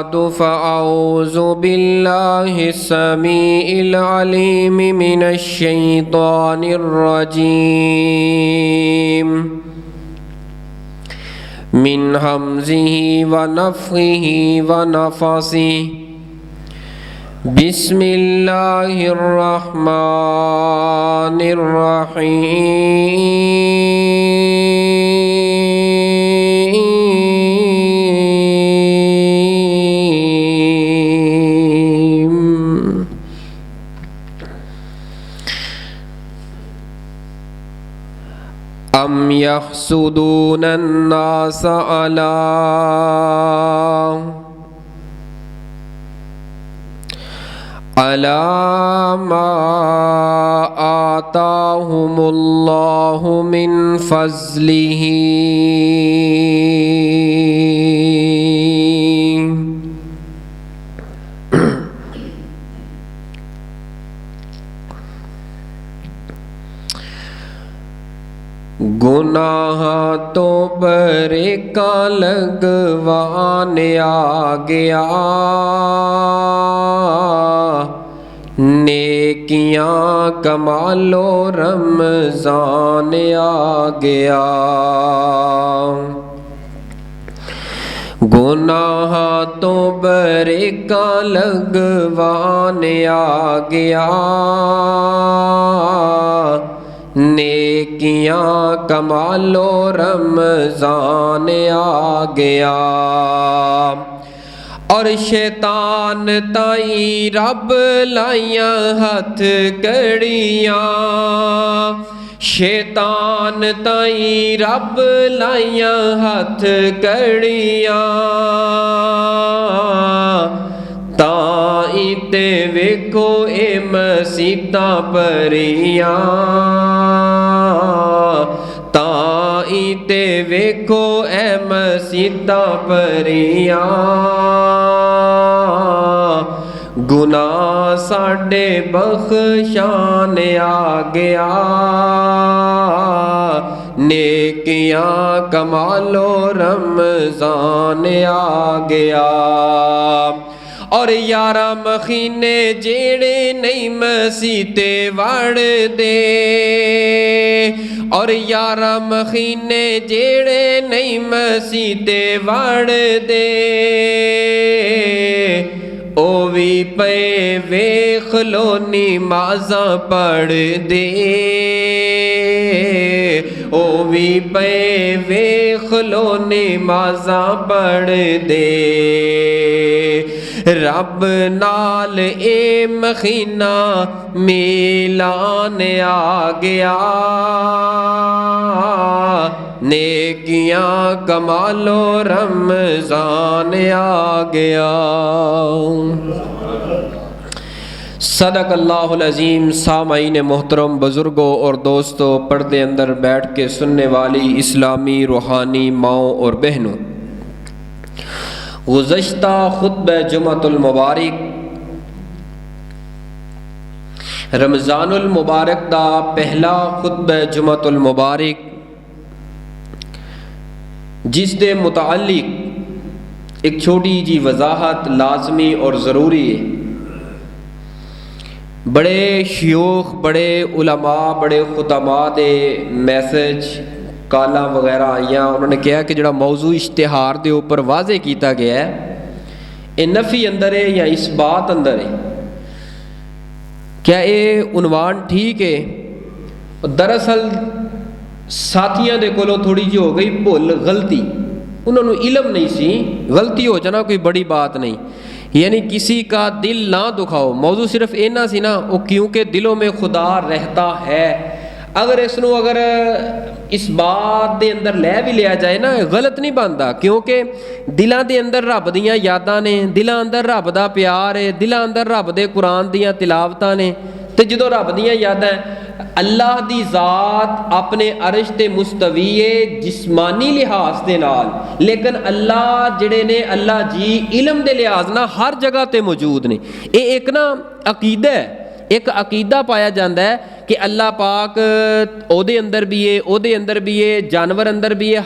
बाद फ़अऊज़ु बिल्लाहिस्समीइल अलीम मिनश्शैतानिर्रजीम मिन हम्ज़िही व नफ़्ख़िही व नफ़सिही बिस्मिल्लाहिर्रहमानिर्रहीम। अम यहसुदून अन्नास अला मा आताहुमुल्लाहु मिन फ़ज़्लिही गुनाह तो बरेका लगवाने आ गया, नेकियां कमालो रमज़ान आ गया। गुनाह तो बरेका लगवाने आ गया, नेकियां कमालो रमज़ान आ गया। और शैतान ताई रब लाइयां हथ कड़ियां, शैतान ताई रब लाइयां हथ कड़ियां, ताई ते वेखो ए मसीतां परियां, ताई ते वेखो ए मसीतां परियां। गुनाह साडे बख्शान आ गया, नेकियां कमालो रमज़ान आ गया। और 11 महीने जेड़े नहीं मसीते वड़ दे, और 11 महीने जेड़े नहीं मसीते वड़ दे, ओ भी पे वेख लो नमाज़ां पढ़ दे, ओ भी पे वेख लो नमाज़ां पढ़ दे। रब नाल ए महीना मिलान आ गया, नेकियां कमालो रमज़ान आ गया। सदक़ल्लाहुल अज़ीम। सामाईन मोहतरम, बुज़ुर्गों और दोस्तों, पर्दे अंदर बैठ के सुनने वाली इस्लामी रूहानी माओं और बहनों, गुज़श्ता खुतबा जुमातुल मुबारक रमज़ानुल मुबारक दा पहला खुतबा जुमातुल मुबारक, जिस दे मुतालिक एक छोटी जी वजाहत लाजमी और ज़रूरी है। बड़े शयूख, बड़े उलमा, बड़े खुतमा दे मैसेज काला वगैरह आईयां, उन्होंने कहा कि जो मौजू इश्तिहार के उपर वाजे किया गया है, ये नफ़ी अंदर है या इस बात अंदर है? क्या ये उनवान ठीक है? दरअसल साथियों के कोलों थोड़ी जी हो गई भुल गलती, उन्होंने इलम नहीं सी, गलती हो जाना कोई बड़ी बात नहीं, यानी किसी का दिल ना दुखाओ। मौजू सिर्फ इना सी ना, वो क्योंकि दिलों में खुदा रहता है। अगर इसनों अगर इस बात के अंदर लै भी लिया जाए ना, गलत नहीं बनता, क्योंकि दिलों के अंदर रब दियां यादां ने, दिलों अंदर रब दा प्यार है, दिलों अंदर रब दे कुरान दियां तिलावतां ने। तो जो रब दियां यादां, अल्लाह दी ज़ात अपने अरश ते मुस्तवी है जिस्मानी लिहाज के नाल, लेकिन अल्लाह जिहड़े ने, अल्लाह जी इलम के लिहाज ना हर जगह ते मौजूद ने। ये एक ना अकीदा है, एक अकीदा पाया जाता है कि अल्लाह पाक ਉਹਦੇ अंदर भी है, ਉਹਦੇ अंदर भी है, जानवर अंदर भी है,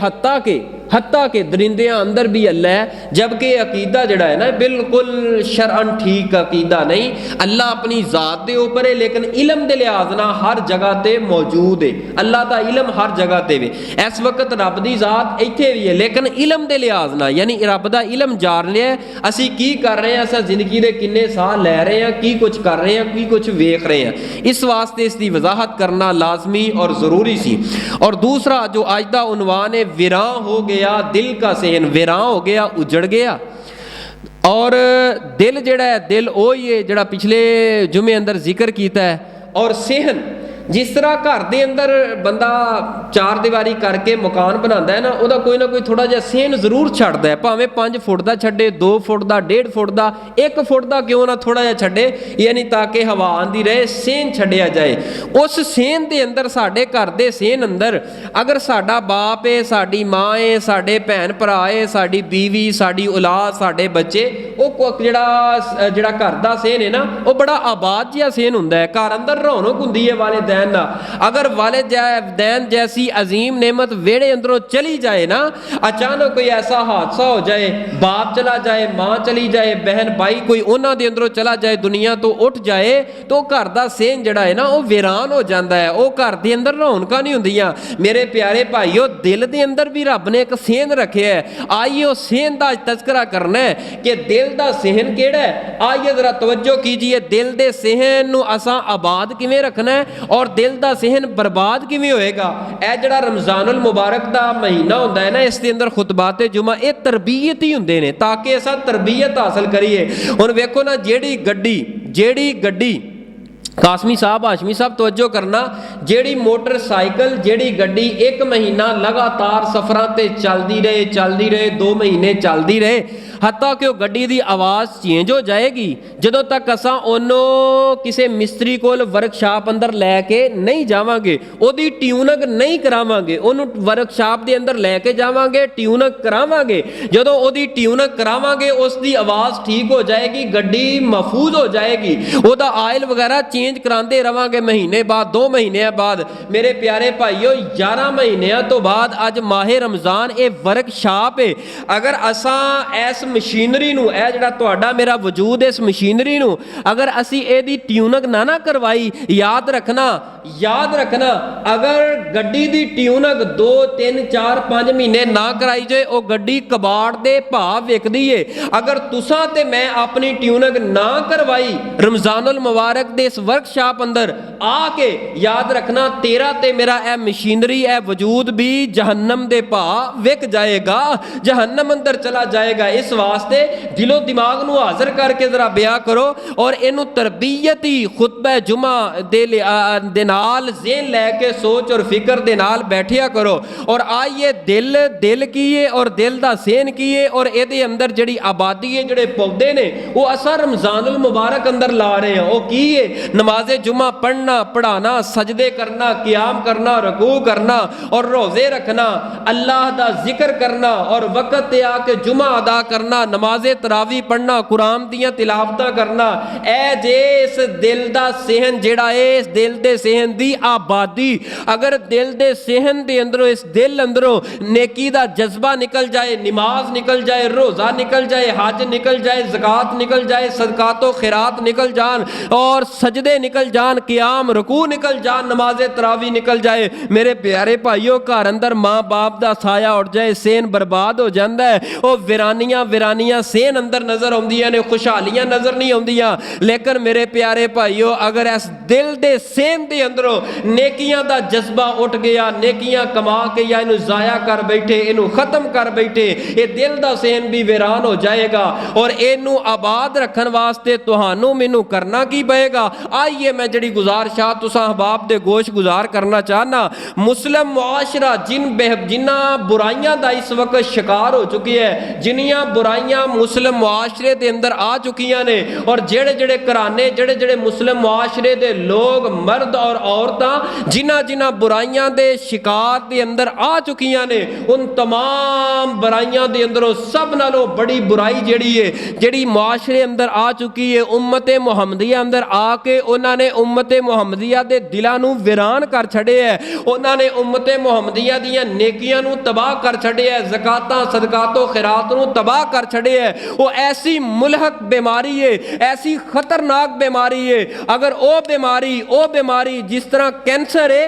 हत्ता के दरिंदियां अंदर भी अल्लाह है। जबकि अकीदा जड़ा है ना बिल्कुल शरअन ठीक अकीदा नहीं। अल्लाह अपनी ज़ात के उपर है लेकिन इलम के लिहाज ना हर जगह ते मौजूद है। अल्लाह का इलम हर जगह ते वे। इस वक्त रब की ज़ात इत्थे भी है लेकिन इलम के लिहाज ना, यानी रब का इलम जान लिया असी की कर रहे हैं, असा जिंदगी के किन्ने साह लै रहे हैं, की कुछ कर रहे हैं, की कुछ वेख रहे हैं। इस वास्ते इसकी वजाहत करना लाजमी और ज़रूरी सी। और दूसरा जो अज का उनवान है, विरां हो गया दिल का सेहन, विरां हो गया, उजड़ गया। और दिल जड़ा है, दिल वो ही है जड़ा पिछले जुमे अंदर जिक्र किया है। और सेहन जिस तरह घर के अंदर बंदा चार दीवारी करके मकान बनाता है ना, वह कोई ना कोई थोड़ा जिहा सेहन जरूर छड्डदा है, भावें 5 फुट का छड्डे, 2 फुट का, 1.5 फुट का, 1 फुट का क्यों ना थोड़ा जिहा छड्डे, यानी ताकि हवा आती रहे, सेहन छड्डिया जाए। उस सेहन के अंदर साडे घर के सेहन अंदर अगर साडा बाप है, साडी माँ है, साडे भैन भरा है, साडी बीवी, साडी औलाद, साडे बच्चे, वो जिहड़ा घर का सेहन है ना, वो बड़ा आबाद जिहा सेहन हुंदा है। घर अंदर रौनक हुंदी है वाले ना। अगर वालिदैन जैसी अजीम नेमत वेड़े अंदरों चली जाए ना, अचानक कोई ऐसा हादसा हो जाए, बाप चला जाए, माँ चली जाए, बहन भाई कोई उन्हां दे अंदरों चला जाए, दुनिया तो उठ जाए, तो घर दा सेहन जड़ा है ना वो वीरान हो जाता है। वो घर के अंदर रौनकां नहीं हुंदियां। मेरे प्यारे भाईओ, दिल के अंदर भी रब ने एक सेहन रखे है। आइए उस सेहन का तस्करा करना है कि दिल का सेहन केड़ा है। आइए जरा तवज्जो कीजिए, दिल के सेहन नूं असां आबाद किवें रखना है और दिल का सेहन बर्बाद किवें होएगा। यह जिहड़ा रमजानुल मुबारक का महीना होंदा है ना, इसके अंदर खुतबाते जुमा ये तरबीयत ही हुंदे ने ताकि असां तरबीयत हासिल करिए। हुण वेखो ना, जेड़ी गड्डी कासमी साहब, हाशमी साहब तवज्जो करना, जेड़ी मोटरसाइकिल, जेड़ी गड्डी 1 महीना लगातार सफरां ते चलती रहे 2 महीने चलती रहे, हत्ता कि गड्डी की आवाज़ चेंज हो जाएगी जदों तक असां ओनों किसी मिस्त्री कोल वर्कशाप अंदर लैके नहीं जावांगे, ओदी ट्यूनक नहीं करावांगे, ओनू वर्कशाप के अंदर लैके जावांगे, ट्यूनक करावांगे। जदों ओदी ट्यूनक करावांगे उसकी आवाज़ ठीक हो जाएगी, गड्डी महफूज हो जाएगी, ओदा आयल वगैरह चेंज कराते रवांगे महीने बाद, 2 महीने बाद। मेरे प्यारे भाईओ, 11 महीनों तो बाद अज माहे रमजान ये वर्कशाप है। अगर असां इस मशीनरी नूं, यह जिहड़ा तुहाडा मेरा वजूद इस मशीनरी नूं अगर असी इहदी ट्यूनक ना करवाई, याद रखना अगर गड्डी दी ट्यूनक 2, 3, 4, 5 महीने ना कराई जाए, वो गड्डी कबाड़ दे भाव विकदी है। अगर तुसां ते मैं अपनी ट्यूनक ना करवाई रमजानुल मुबारक दे इस वर्कशाप अंदर आके, याद रखना तेरा ते मेरा यह मशीनरी, यह वजूद भी जहन्नम दे भाव विक जाएगा, जहन्नम अंदर चला जाएगा। इस वास्ते दिलो दिमाग नूं हाजिर करके जरा ब्याह करो और इनू तरबीयती खुतबा जुमा दे नाल ज़हन लैके सोच और फिक्र दे नाल बैठिया करो। और आइए दिल की है और दिल दा सेहन की है, और ये अंदर जड़ी आबादी है, जड़े पौधे ने वो असा रमजानुल मुबारक अंदर ला रहे हैं। वो की है, नमाजे जुमा पढ़ना, पढ़ाना, सजदे करना, क़ियाम करना, रुकू करना और रोज़े रखना, अल्लाह दा जिक्र करना और वक्त ते आके जुमा अदा करना, नमाजे तरावी पढ़ना, कुरान दियां तिलावतां करना। ए जे इस दिल दा सेहन जिहड़ा है, इस दिल दे सेहन दी आबादी, अगर दिल दे सेहन दे अंदरों, इस दिल अंदरों नेकी दा जज्बा निकल जाए, नमाज निकल जाए, रोज़ा निकल जाए, हज निकल जाए, ज़कात निकल जाए, सदकातो खैरात निकल जान और सजदे निकल जान, क़ियाम रुकू निकल जान, नमाजे तरावी निकल जाए, मेरे प्यारे भाइयों, घर अंदर माँ बाप दा साया उठ जाए, सेहन बर्बाद हो जाता है। वो वीरानियां सेहन अंदर नजर आउंदियां ने, खुशहालियां नजर नहीं आउंदियां। लेकिन मेरे प्यारे भाईओ, अगर इस दिल दे सेहन दे अंदरों नेकियां दा जज्बा उठ गया, नेकियां कमा के या इनू जाया कर बैठे, इनू खत्म कर बैठे, ये दिल दा सेहन भी वीरान हो जाएगा। और इनू आबाद रखन वास्ते तुहानू मैनू करना की पएगा। आइए मैं जड़ी गुजारिशा तुसां अहबाब दे गोश गुजार करना चाहना। मुस्लिम मुआशरा जिन्ना बुराइयां दा इस वक्त शिकार हो चुकी है, जिन्नियां बुराइयां मुस्लिम मुआशरे दे अंदर आ चुकियां ने और जेड़े जेड़े घराने जेड़े जेड़े मुस्लिम मुआशरे दे लोग मर्द और औरतां जिन्हां जिन्हां बुराइयां दे शिकार दे अंदर आ चुकियां ने उन तमाम बुराइयां दे अंदरों सब नालों बड़ी बुराई जेड़ी है जेड़ी मुआशरे अंदर आ चुकी है उम्मत मुहम्मदिया अंदर आके उन्होंने उम्मत मुहम्मदिया दे दिलां नूं वीरान कर छड़े है। उन्होंने उम्मत मुहम्मदिया दियां नेकियां नूं तबाह कर छड़े है, ज़कातां सदकातो खैरात नूं तबाह कर छड़े है। वो ऐसी मुलहक बीमारी है, ऐसी खतरनाक बीमारी है। अगर वो बीमारी जिस तरह कैंसर है,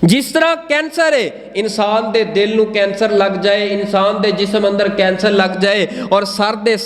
जिस तरह कैंसर है इंसान दे दिल नूं कैंसर लग जाए, इंसान दे जिस्म अंदर कैंसर लग जाए और सर दे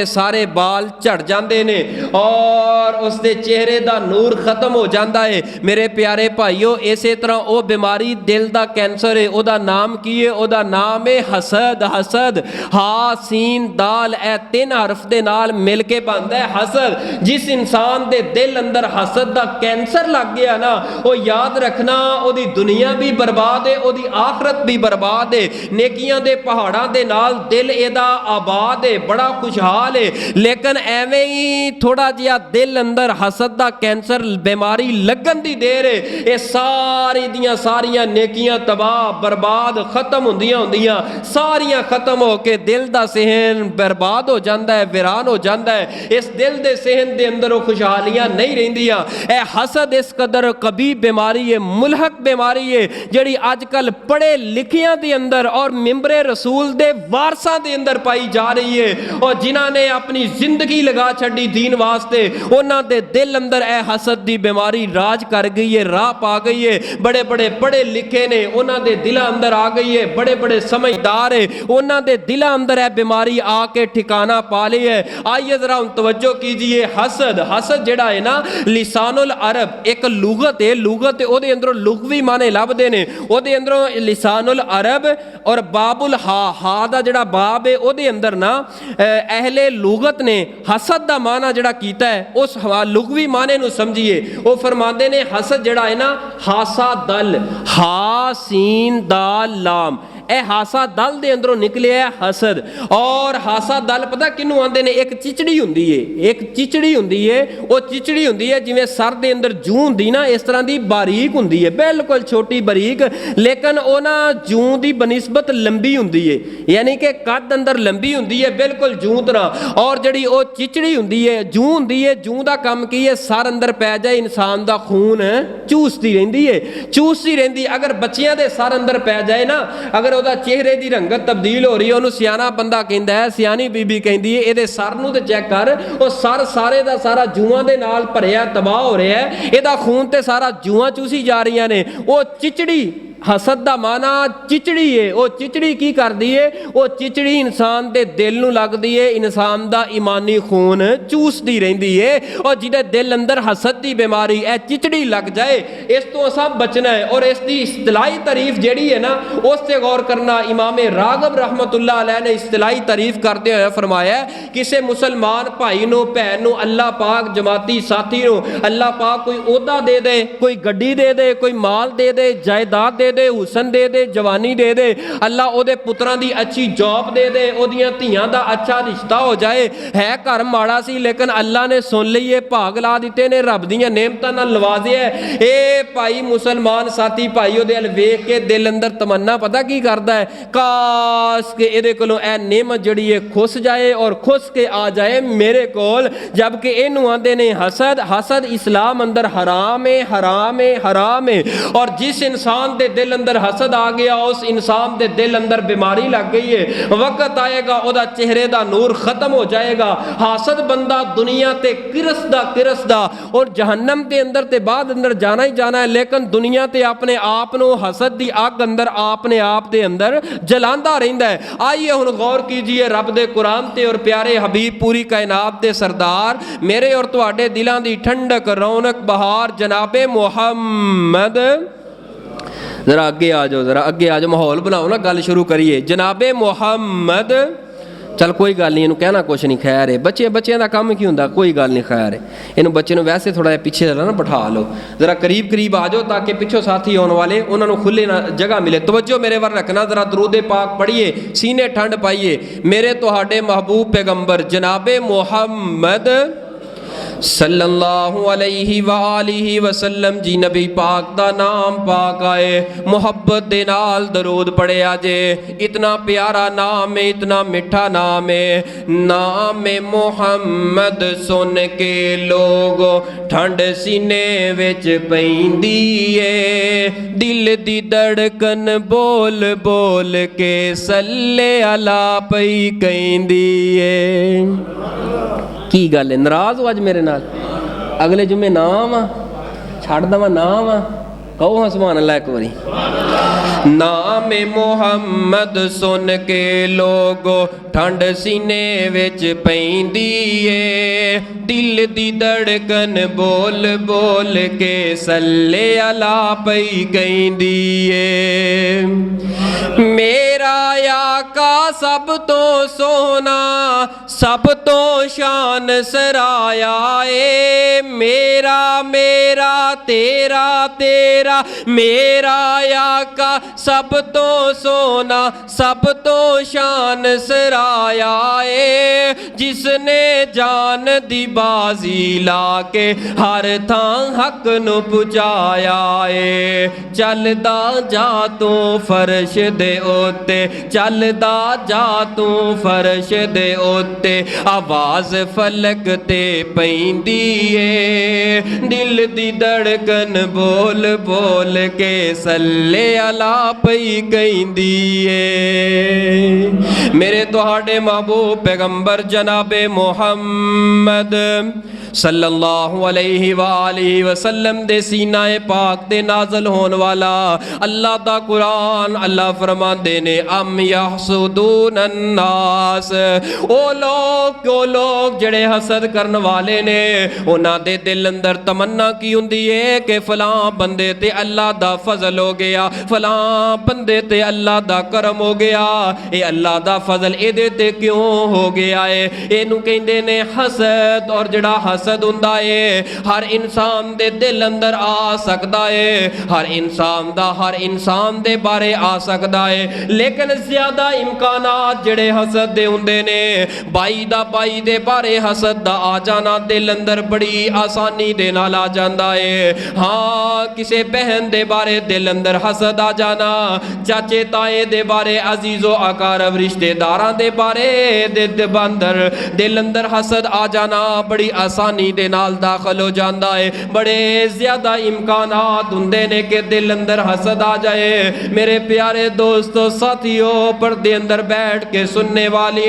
सारे बाल झड़ जाते ने और उसके चेहरे का नूर खत्म हो जाता है। मेरे प्यारे भाईओ इसे तरह वो बीमारी दिल का कैंसर है। उसका नाम की है? उसका नाम है हसद। हसद हा सीन दाल ए 3 हरफ दे नाल मिल के बनता है हसद। जिस इंसान दे दिल अंदर हसद का कैंसर लग गया ना, वो याद रखना ओदी दुनिया भी बर्बाद है, ओदी आखरत भी बर्बाद है। नेकियां दे पहाड़ां दे नाल दिल एदा आबाद है, बड़ा खुशहाल है, लेकिन एवें ही थोड़ा जिहा दिल अंदर हसद दा कैंसर बीमारी लगन दी देर है, ये सारी दियां सारियां नेकियां तबाह बर्बाद खत्म होंदियां सारियां खत्म होके दिल दा सेहन बर्बाद हो जाता है, वीरान हो जाता है। इस दिल दे सेहन दे अंदर वो खुशहालियां नहीं रहिंदियां। ए हसद इस कदर कभी बीमारी है, मुलहक बीमारी है, जिहड़ी अजकल पढ़े लिखियां दे अंदर और मिंबरे रसूल दे वारसां दे अंदर पाई जा रही है। और जिन्हां ने अपनी जिंदगी लगा छड़ी दीन वास्ते, उन्हां दे दिल अंदर ए हसद दी बीमारी राज कर गई है, राह पा गई है। बड़े बड़े पढ़े लिखे ने, उन्हां दे दिलां अंदर आ गई है, बड़े बड़े समझदार है, उन्हां दे दिलां अंदर ए बीमारी आके ठिकाना पा ली है। आइए जरा हम तवज्जो कीजिए। हसद, हसद जिहड़ा है ना, लिसानुल अरब एक लुगत है, लुगत ओदे अंदरों लुगवी माने लभदे ने, ओदे अंदरों लिसानुल अरब और बाबुल हा दा जिहड़ा बाब है ओदे अंदर ना अहले लुगत ने हसद दा माना जिहड़ा कीता है उस लुगवी माने नूं समझिए। वो फरमांदे ने हसद जिहड़ा है ना, हासा दल, हा सीन दाल लाम, ए हासा दल दे अंदरों निकले है हसद। और हासा दल पता किनू आंदे ने? एक चिचड़ी हुंदी है, एक चिचड़ी हुंदी है, वो चिचड़ी हुंदी है जिवें सर दे अंदर जूं हुंदी ना, इस तरह दी बारीक हुंदी है, बिल्कुल छोटी बारीक, लेकिन वो ना जूं दी बनिस्बत लंबी हुंदी है, यानी कि कद अंदर लंबी हुंदी है बिल्कुल जूं तरह। और जिहड़ी वो चिचड़ी हुंदी है, जूं हुंदी है, जूं दा काम की है? सर अंदर पै जाए इंसान दा खून चूसदी रहिंदी है, चूसदी रहिंदी। अगर बच्चियां दे सर अंदर पै जाए ना, अगर ਉਹਦਾ चेहरे की रंगत तब्दील हो रही है, ਉਹਨੂੰ सियाना बंदा कहता है, सियानी बीबी कहती है ਇਹਦੇ सर ਨੂੰ ਤੇ चेक कर, ਉਹ सर सारे ਦਾ सारा ਜੂਆਂ ਦੇ ਨਾਲ ਭਰਿਆ तबाह हो रहा है, ਇਹਦਾ खून ਤੇ सारा ਜੂਆਂ चूसी जा रही ने। ਉਹ चिचड़ी हसद दा माना चिचड़ी है, वो चिचड़ी की करती है? वो चिचड़ी इंसान के दिल नूं लगदी है, इंसान दा ईमानी खून चूसदी रहिंदी है। और जिहदे दिल अंदर हसद दी बीमारी ए चिचड़ी लग जाए, इस तो असां बचना है। और इसकी इस्तिलाही तारीफ जिहड़ी है ना, उस ते गौर करना। इमाम रागब रहमतुल्लाह अलैह ने इस्तिलाही तारीफ करते हुए फरमाया, किसी मुसलमान भाई नूं भैन नूं अल्लाह पाक जमाती साथी नूं अल्लाह पाक कोई ओहदा दे दे, कोई गड्डी दे दे, कोई माल दे दे, जायदाद दे, हुसन दे दे, जवानी दे दे, अल्लाह ओदे पुत्रां दी अच्छी जॉब दे दे, ओदियां धीआं दा अच्छा रिश्ता हो जाए, है घर माड़ा सी लेकिन अल्लाह ने सुन लईए, भाग ला दिते ने, रब दीआं नेमतां नाल नवाजिया। ए भाई मुसलमान साथी भाई ओदे अल वेख के दिल अंदर तमन्ना पता की करदा है? काश के इहदे कोलों ए नेमत जिहड़ी है खुस जाए और खुस के आ जाए मेरे कोल। जबकि इहनूं आंदे ने हसद। हसद इस्लाम अंदर हराम है, हराम है, हराम है। और जिस इंसान दे दिल अंदर हसद आ गया, उस इंसान दे दिल अंदर बीमारी लग गई है। वक्त आएगा ओदा चेहरे दा नूर खत्म हो जाएगा। हसद बंदा दुनिया ते किरसदा और जहन्नम के अंदर ते बाद अंदर जाना ही जाना है, लेकिन दुनिया ते अपने आप नूं हसद दी अग अंदर अपने आप दे अंदर जलांदा रहिंदा है। आइए हुण गौर कीजिए रब दे कुरान ते और प्यारे हबीब पूरी कायनात दे सरदार मेरे और तुहाडे दिलां दी ठंडक रौनक बहार जनाबे मुहम्मद, जरा अगे आ जाओ, जरा अगे आ जाओ, माहौल बनाओ ना, गल शुरू करिए। जनाबे मुहम्मद चल कोई गल नहीं, इनू कहना कुछ नहीं, खैर है, बच्चों का काम की होंगे, कोई गल नहीं, खैर है, इनू बच्चे नू वैसे थोड़ा जिहा पिछे जरा ना बिठा लो, जरा करीब करीब आ जाओ ताकि पिछों साथी आने वाले उन्होंने खुले ना जगह मिले। तवज्जो मेरे वाल रखना, जरा दरूद पाक पढ़िए, सीने ठंड पाइए। मेरे तुहाडे महबूब पैगंबर जनाबे मुहम्मद सल्लल्लाहु अलैहि वालिहि वसल्लम जी नबी पाक दा नाम पाक आए, मुहब्बत दे नाल दरूद पढ़िया जे। इतना प्यारा नाम है, इतना मिठा नाम है, नाम मुहम्मद सुन के लोगो ठंड सीने विच पैंदी है, दिल दी धड़कन बोल बोल के सल्ले अला पई कहंदी है। की गल है, नाराज हो अज मेरे नाल? अगले जुम्मे नाम आ छड़ दवा, नाम आ कहो हाँ सुभान अल्लाह एक बारी। नाम मुहम्मद सुन के लोगो ठंड सीने विच पैंदी है, दिल दी धड़कन बोल बोल के सल्ले अला पई कहंदी है। मेरा आका सब तो सोना, सब तो शान सराया है, मेरा मेरा तेरा तेरा, मेरा आका सब तो सोना, सब तो शान सराया है, जिसने जान दी बाजी लाके हर थां हक नू पुचाया है। चलदा जा तू फर्श दे उत्ते, चलदा जा तू फर्श दे उत्ते, आवाज फलक ते पैंदी है, दिल दी धड़कन बोल बोल के सल्ले अला पई कहंदी है। मेरे तुहाडे महबूब पैगंबर जनाबे मुहम्मद सल्लल्लाहु अलैहि वालिहि वसल्लम दे सीनाए पाक ते नाज़ल होने वाला अल्लाह दा कुरान, अल्लाह फरमांदे ने अम यहसुदून अन्नास, ओ लोग जड़े हसद करन वाले ने, उन्हां दे दिल अंदर तमन्ना की हुंदी है कि फलां बंदे ते अल्लाह दा फजल हो गया, फलां बंदे ते अल्लाह दा करम हो गया, ये अल्लाह दा फजल एदे ते क्यों हो गया है, इनू कहंदे ने हसद। और जड़ा हसद हुंदा है हर इंसान दे दिल अंदर आ सकदा है, हर इंसान दा हर इंसान दे बारे आ सकदा है, लेकिन ज्यादा इम्कानात जड़े हसद दे हुंदे ने, बाई दे बारे हसद दा आ जाना दिल अंदर बड़ी आसानी दे नाल आ जांदा है। हाँ, किसे बहन दे बारे दिल अंदर हसद आ जाना, चाचे ताए दे बारे, अजीजो अकारब रिश्तेदारां दे बारे अंदर दिल अंदर हसद आ जाना बड़ी आसानी दे नाल दाखिल हो जाता है। बड़े ज्यादा इम्कानात हुंदे ने कि दिल अंदर हसद आ जाए। मेरे प्यारे दोस्तों साथियों, पर्दे अंदर बैठ के सुनने वाली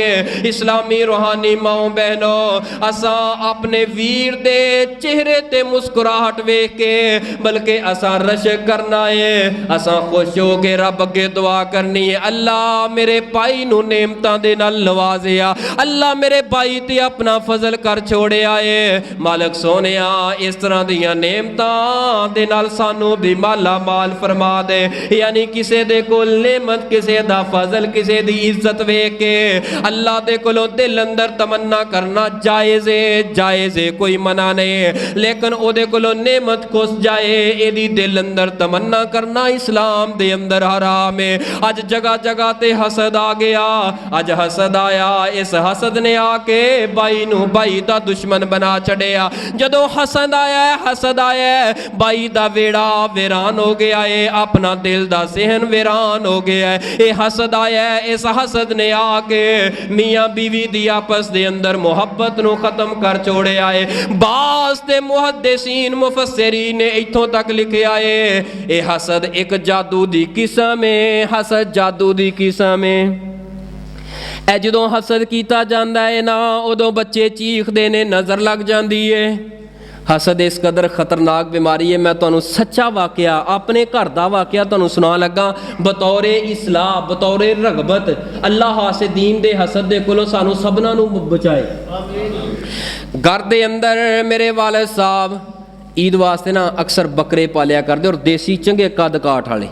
इस्लामी रूहानी माओ बहनों, असा अपने वीर दे चेहरे ते मुस्कुराहट वेख के बल्कि असा रश करना है, असा खुश हो के रब अगे दुआ करनी है, अल्लाह मेरे भाई नू नेमतां दे नाल नवाजिया, अल्लाह मेरे भाई ते अपना फजल कर छोड़िया है। मालक सोनिया इस तरह दियां नेमतां दे नाल सानू भी माला माल फरमा दे, यानी किसे दे कोल नेमत, किसे दा फजल, किसे दी इज्जत वेख के अल्लाह दे कोलों दिल अंदर तमन्ना करना जायज़ है, कोई मना नहीं, लेकिन ओदे कोलों नेमत खुस जाए एदी दिल अंदर तमन्ना करना इस्लाम दे अंदर हराम है। अज जगह जगह ते हसद आ गया, अज हसद आया, इस हसद ने आके भाई नू भाई दा दुश्मन बना छड़िया। जदों हसद आया भाई दा वेड़ा वीरान हो गया है, अपना दिल दा सहन वीरान हो गया है। ये हसद आया, इस हसद ने आके मियाँ बीवी दी आपस दे अंदर मुहब्बत नू खत्म कर छोड़िया है। बास ते मुहद्दिसीन मुफस्सिरीन ने इत्थों तक लिखिया है, ये हसद एक जादू दी किस्म है, हसद जादू दी किस्म है। ए जदों हसद कीता जांदा है ना, उदों बच्चे चीखदे ने, नज़र लग जांदी है। हसद इस कदर खतरनाक बीमारी है। मैं तुहानू सच्चा वाकया, अपने घर का वाकया तुहानू सुना लगा, बतौरे इसलाह, बतौरे रगबत। अल्लाह हासिदीन दे हसद दे कोलों सानू सबना नू बचाए। घर दे अंदर मेरे वालिद साहब ईद वास्ते ना अक्सर बकरे पालिया करते, और देसी चंगे कद काठ वाले,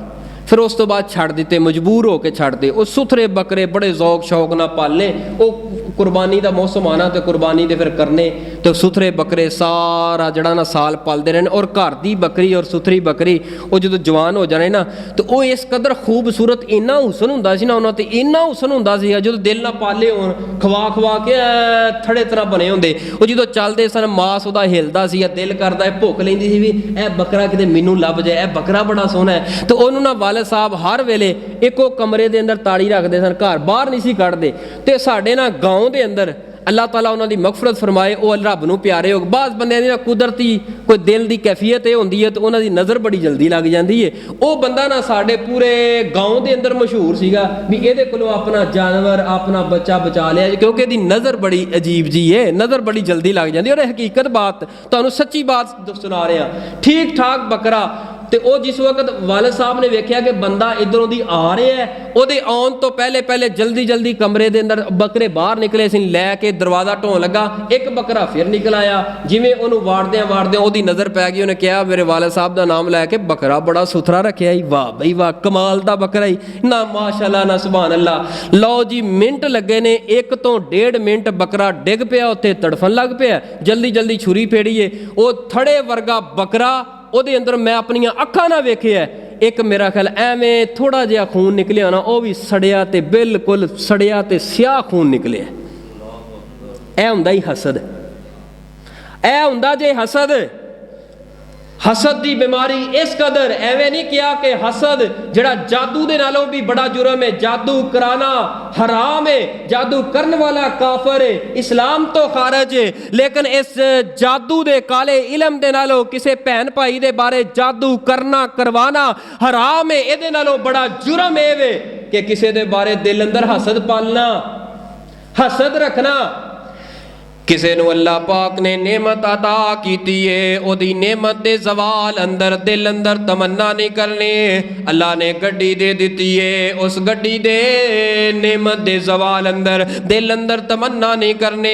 फिर उस तो बाद छड़ दिते, मजबूर होकर छड़ दे। वो सुथरे बकरे बड़े जौक शौक ना पालने, वो कुर्बानी का मौसम आना तो कुर्बानी दे फिर करने, तो सुथरे बकरे सारा जड़ा ना साल पालते रहने। और घर की बकरी और सुथरी बकरी वो जो जवान हो जाने ना, तो वो इस कदर खूबसूरत इन्ना हुसन हुंदा सी ना उन्हां ते, इन्ना हुसन हुंदा सी जो दिल ना पाले होण, खवा खवा के थड़े तरह बने होंदे। वो जो चलते सन मास उहदा हिलदा सी, दिल करदा है, भुख लैंदी सी भी ए बकरा किते मैनू लभ जाए, ए बकरा बड़ा सोहना है। तो उन्होंने ना वालिद साहब हर वेले एको कमरे के अंदर ताड़ी रखते सन, घर बाहर नहीं सी कढ़दे। तो साडे ना गाँव के अंदर अल्लाह ताला उन्होंने मगफरत फरमाए, वो रब नूं प्यारे हो। बाज़ बंदे दी कुदरती कोई दिल की कैफियत ये होंदी है, तो उन्होंने नज़र बड़ी जल्दी लग जाती है। वो बंदा ना साडे पूरे गाँव के अंदर मशहूर सीगा भी इहदे कोलों अपना जानवर अपना बच्चा बचा लिया, क्योंकि इहदी नज़र बड़ी अजीब जी है, नज़र बड़ी जल्दी लग जाती है। और हकीकत बात तुहानूं सच्ची बात सुना रहे हैं, ठीक ठाक बकरा। तो वो जिस वक्त वालिद साहब ने वेख्या कि बंदा इधरों दी आ रहा है, ਉਹਦੇ आउन तो पहले पहले जल्दी जल्दी कमरे के अंदर बकरे बाहर निकले सी, लैके दरवाज़ा ढोन लगा, एक बकरा फिर निकल आया। जिमें उन्होंने वाड़द्या ਉਹਦੀ नज़र पै गई, उन्हें कहा मेरे वालिद साहब का नाम लैके बकरा बड़ा सुथरा रखिया ही, वाह बई वाह कमाल का बकरा ही, ना माशाअल्लाह ना सुभान अल्लाह। लो जी मिनट लगे ने, 1 तो 1.5 मिनट बकरा डिग पिया, उत्ते तड़फन लग पिया। जल्दी जल्दी छुरी फेड़ीए, वो थड़े वर्गा बकरा ਉਹਦੇ अंदर मैं अपन अखा ना वेखिया, एक मेरा ख्याल एवें थोड़ा जिहा खून निकलिया ना, वह भी सड़िया तो बिल्कुल सड़िया तो स्याह खून निकलिया। यह हुंदा ही हसद, यह हुंदा जे हसद। हसद की बीमारी इस कदर एवें नहीं किया कि हसद जड़ा जादू दे नालों भी बड़ा जुर्म है, जादू कराना हराम है, जादू करने वाला काफर है, इस्लाम तो खारज है। लेकिन इस जादू दे काले इलम दे नालों किसी भैन भाई दे बारे जादू करना करवाना हराम है। इहदे नालों बड़ा जुर्म है कि किसी दे बारे दिल अंदर हसद पालना, हसद रखना। किसी नूं अल्लाह पाक ने नेमत अता कीती है, ओदी नेमत दे जवाल अंदर दिल अंदर तमन्ना नहीं करनी। अल्लाह ने गड्डी दे दी है, उस गड्डी दे नेमत दे जवाल अंदर दिल अंदर तमन्ना नहीं करने।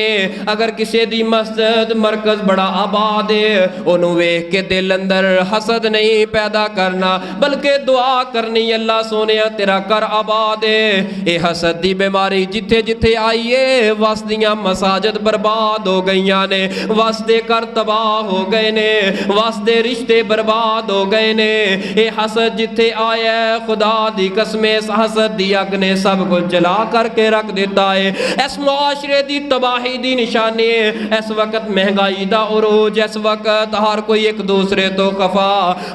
अगर किसी दी मस्जिद मरकज बड़ा आबाद है, ओनू वेख के दिल अंदर हसद नहीं पैदा करना, बल्कि दुआ करनी अल्लाह सोने तेरा कर आबाद है। ये हसद दी बीमारी जिथे जिथे आई है, वसदियां मसाजिद बर्बाद हो गई ने, वसदे कर तबाह हो गए ने, वसदे रिश्ते बर्बाद हो गए ने। ये हसद जिथे आया खुदा दी कसम इस हसद दी अग ने सब कुछ जला करके रख देता है। इस मुआशरे दी तबाही दी निशानी है। इस वक्त महंगाई दा उरूज, इस वक्त हर कोई एक दूसरे तो खफा,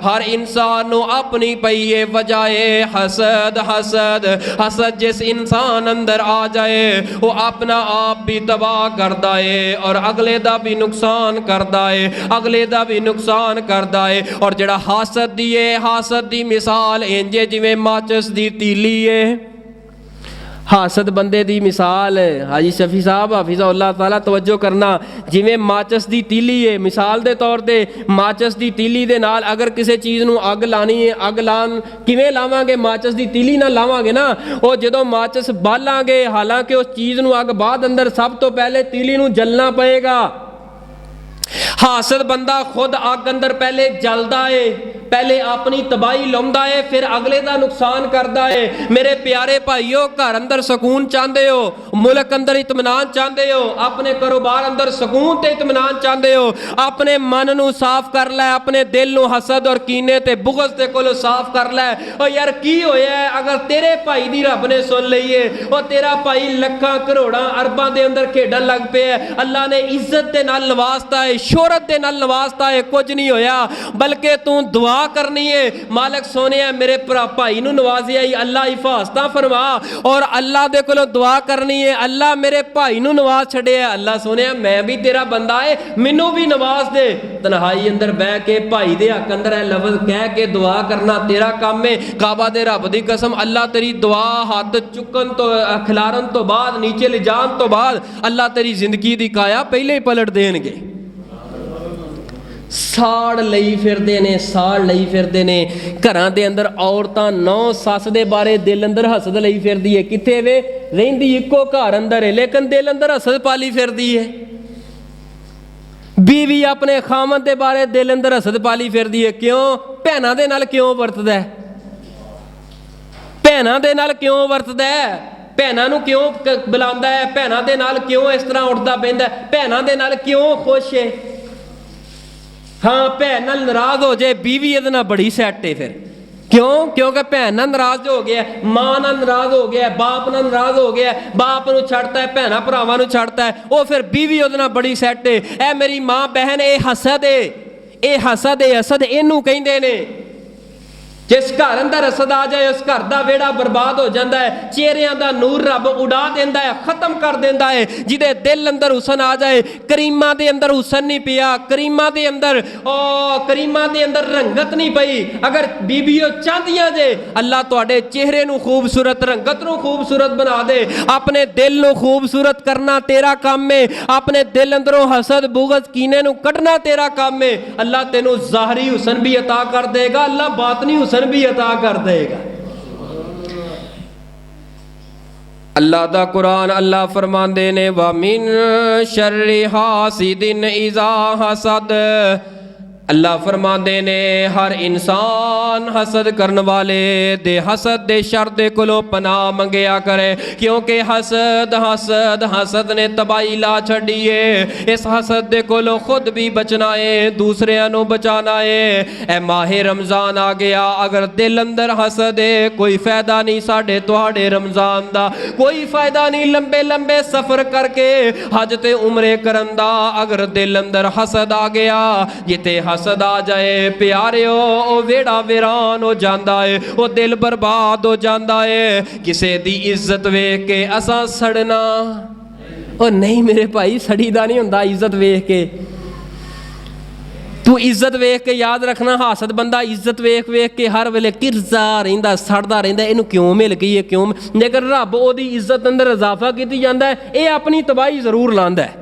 हर इंसान नू अपनी पई है वजह हसद। हसद हसद जिस इंसान अंदर आ जाए वो अपना आप भी तबाह करता है और अगले दा भी नुकसान करता है, अगले दा भी नुकसान करता है। और जड़ा हासद दी है, हासद दी मिसाल इंजे जिवें माचिस दी तीली है। हासद बंदे दी मिसाल हाजी शफी साहब हाफिज़हुल्लाह ताला तवज्जो करना, जिवें माचिस दी तीली है। मिसाल दे तौर ते माचिस दी तीली दे नाल अगर किसी चीज़ नूं अग लानी है, अग लान किवें लावांगे, माचिस दी तीली ना लावांगे ना, वो जदों माचिस बालांगे, हालांकि उस चीज़ नूं अग बाद अंदर सब तो पहले तीली नूं जलना पएगा। हासद बंदा खुद अग अंदर पहले जलदा है, पहले अपनी तबाही लाउंदा है, फिर अगले का नुकसान करता है। मेरे प्यारे भाईओ, घर अंदर सुकून चाहते हो, मुल्क अंदर इत्मीनान चाहते हो, अपने कारोबार अंदर सुकून ते इत्मीनान चाहते हो, अपने मन नू साफ कर लै, अपने दिल नू हसद और कीने ते बुग़्ज़ दे कोलों साफ कर लै। और यार की होया है अगर तेरे भाई दी रब ने सुन ली है, और तेरा भाई लखां करोड़ां अरबां दे अंदर खेडन लग पे, अल्लाह ने इज्जत दे नाल नवाजता है, शोहरत दे नाल नवाजता है, कुछ नहीं होया, बल्कि तू दुआ करनी है, मालिक सोने मेरे भाई नू नवाजिया ही, अल्लाह हिफाजत फरमा। और अल्लाह दे कोलों दुआ करनी है, अल्लाह मेरे भाई नू नवाज छड़े, अल्लाह सोने मैं भी तेरा बंदा है, मैनू भी नवाज दे। तन्हाई अंदर बह के भाई दे हक अंदर है लफ्ज़ कह के दुआ करना तेरा काम है। काबा दे रब दी कसम, अल्लाह तेरी दुआ हाथ चुकन तो खिलारन तो बाद, नीचे ले जान तो बाद, अल्लाह तेरी जिंदगी दी काया पहले ही पलट देंगे। साड़ लई फिरदे ने, साड़ लई फिरदे ने घरां दे अंदर, औरतां नौ सस दे बारे दिल अंदर हसद लई फिरदी है। किथे वे रहिंदी इको घर अंदर है, लेकिन दिल अंदर हसद पाली फिरदी है। बीवी अपने खामद दे बारे दिल अंदर हसद पाली फिरदी है। क्यों? भैनां दे नाल क्यों वरतदा है? ਭੈਣਾਂ ਦੇ ਨਾਲ ਕਿਉਂ ਵਰਤਦਾ ਹੈ, ਭੈਣਾਂ ਨੂੰ ਕਿਉਂ ਬੁਲਾਉਂਦਾ ਹੈ, ਭੈਣਾਂ ਦੇ ਨਾਲ ਕਿਉਂ ਇਸ ਤਰ੍ਹਾਂ ਉੱਠਦਾ ਬਹਿੰਦਾ, ਭੈਣਾਂ ਦੇ ਨਾਲ ਕਿਉਂ ਖੁਸ਼ ਹੈ। ਹਾਂ, ਭੈਣ ਨਾਲ ਨਾਰਾਜ਼ ਹੋ ਜਾਏ ਬੀਵੀ ਇਹਦੇ ਨਾਲ ਬੜੀ ਸੈੱਟ ਹੈ ਫਿਰ। ਕਿਉਂ? ਕਿਉਂਕਿ ਭੈਣ ਨਾਲ ਨਾਰਾਜ਼ ਹੋ ਗਿਆ, ਮਾਂ ਨਾਲ ਨਾਰਾਜ਼ ਹੋ ਗਿਆ, ਬਾਪ ਨਾਲ ਨਾਰਾਜ਼ ਹੋ ਗਿਆ, ਬਾਪ ਨੂੰ ਛੱਡਤਾ ਹੈ, ਭੈਣਾਂ ਭਰਾਵਾਂ ਨੂੰ ਛੱਡਤਾ ਹੈ, ਉਹ ਫਿਰ ਬੀਵੀ ਉਹਦੇ ਨਾਲ ਬੜੀ ਸੈੱਟ ਹੈ। ਇਹ ਮੇਰੀ ਮਾਂ ਬਹਿਨ, ਇਹ ਹਸਦ ਹੈ, ਇਹ ਹਸਦ ਹੈ। ਹਸਦ ਇਹਨੂੰ ਕਹਿੰਦੇ ਨੇ। ਜਿਸ ਘਰ ਅੰਦਰ ਹਸਦ ਆ ਜਾਏ ਉਸ ਘਰ ਦਾ ਵਿਹੜਾ ਬਰਬਾਦ ਹੋ ਜਾਂਦਾ ਹੈ। ਚਿਹਰਿਆਂ ਦਾ ਨੂਰ ਰੱਬ ਉਡਾ ਦਿੰਦਾ ਹੈ, ਖਤਮ ਕਰ ਦਿੰਦਾ ਹੈ। ਜਿਹਦੇ ਦਿਲ ਅੰਦਰ ਹੁਸਨ ਆ ਜਾਏ, ਕਰੀਮਾਂ ਦੇ ਅੰਦਰ ਹੁਸਨ ਨਹੀਂ ਪਿਆ, ਕਰੀਮਾਂ ਦੇ ਅੰਦਰ ਕਰੀਮਾਂ ਦੇ ਅੰਦਰ ਰੰਗਤ ਨਹੀਂ ਪਈ। ਅਗਰ ਬੀਬੀਓ ਚਾਹੁੰਦੀਆਂ ਜੇ ਅੱਲਾ ਤੁਹਾਡੇ ਚਿਹਰੇ ਨੂੰ ਖੂਬਸੂਰਤ, ਰੰਗਤ ਨੂੰ ਖੂਬਸੂਰਤ ਬਣਾ ਦੇ, ਆਪਣੇ ਦਿਲ ਨੂੰ ਖੂਬਸੂਰਤ ਕਰਨਾ ਤੇਰਾ ਕੰਮ ਹੈ। ਆਪਣੇ ਦਿਲ ਅੰਦਰੋਂ ਹਸਦ, ਬੁਗਜ਼, ਕੀਨੇ ਨੂੰ ਕੱਢਣਾ ਤੇਰਾ ਕੰਮ ਹੈ। ਅੱਲਾ ਤੈਨੂੰ ਜ਼ਾਹਰੀ ਹੁਸਨ ਵੀ ਅਤਾ ਕਰ ਦੇਗਾ, ਅੱਲਾ ਬਾਤਨੀ ਹੁਸਨ भी अता कर देगा। अल्लाह दा कुरान अल्लाह फरमांदे ने व मिन शर्रि हासिदिन इज़ा हसद। अल्लाह फरमांदे ने हर इंसान हसद करने वाले दे हसद दे शर दे कोलों पनाह मंगया करे, क्योंकि हसद हसद हसद ने तबाही ला छड़ी है। इस हसद दे कोलों खुद भी बचना है, दूसरियां नूं बचाना है। ए माहे रमज़ान आ गया, अगर दिल अंदर हसद है कोई फायदा नहीं साढ़े तुहाडे रमज़ान दा, कोई फायदा नहीं लंबे लंबे सफ़र करके हज ते उमरे करन दा। अगर दिल अंदर हसद आ गया, जिते हसद आ जाए प्यारिओ, ओ वेड़ा वीरान हो जाता है, वो दिल बर्बाद हो जाता है। किसी दी इज्जत वेख के असां सड़ना, ओ नहीं मेरे भाई, सड़ीदा नहीं हुंदा इज्जत वेख के। तू इज्जत वेख के याद रखना, हासद बंदा इज्जत वेख वेख के हर वेले किरजा रहिंदा, सड़दा रहिंदा, इनू क्यों मिल गई है, क्यों। लेकिन रब ओदी इज्जत अंदर इजाफा कीती जांदा है, ये अपनी तबाही जरूर लांदा है।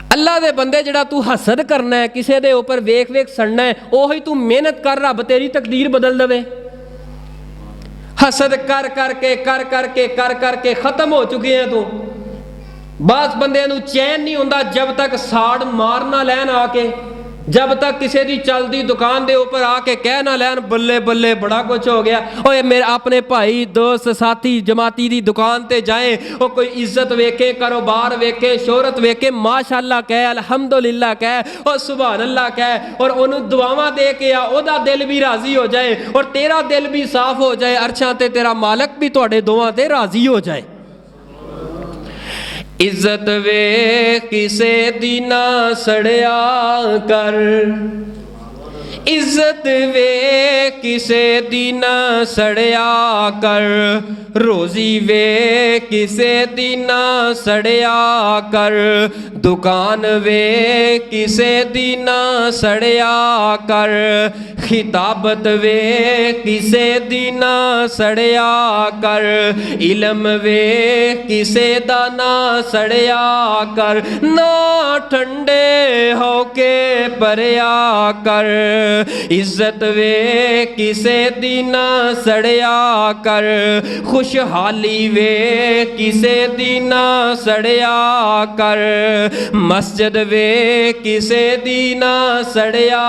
अल्लाह दे बंदे जिहड़ा तू हसद करना है, किसी दे उपर वेख वेख सड़ना है, ओही तू मेहनत कर, रब तेरी तकदीर बदल देवे। हसद कर करके कर करके कर करके खत्म हो चुके हैं तू। बस बंदे नूं चैन नहीं हुंदा जब तक साड़ मार ना लैन आके, जब तक किसी की चलती दुकान के उपर आके कह ना लैन बल्ले बल्ले बड़ा कुछ हो गया। ओए मेरे अपने भाई दोस्त साथी जमाती की दुकान ते जाए, वो कोई इज्जत वेखे, कारोबार वेखे, शोहरत वेखे, माशाअल्लाह कह, अल्हम्दुलिल्लाह कह, और सुभान अल्लाह कह, और उन्होंने दुआवां दे के आ, ओदा दिल भी राजी हो जाए और तेरा दिल भी साफ हो जाए, अरशां ते तेरा मालक भी तुहाडे दोवां ते राजी हो जाए। इज्जत वे किसे दी ना सड़िया कर, इज्जत वे किसे दी ना सड़िया कर, रोजी वे किसे दी ना सड़िया कर, दुकान वे किसे दी ना सड़िया कर, खिताबत वे किसे दी ना सड़िया कर, इल्म वे किसे दा ना सड़िया कर, ना ठंडे होके परया कर, इज्जत वे किसे दी ना सड़िया कर, खुशहाली वे किसे दी ना सड़िया कर, मस्जिद वे किसे दी ना सड़िया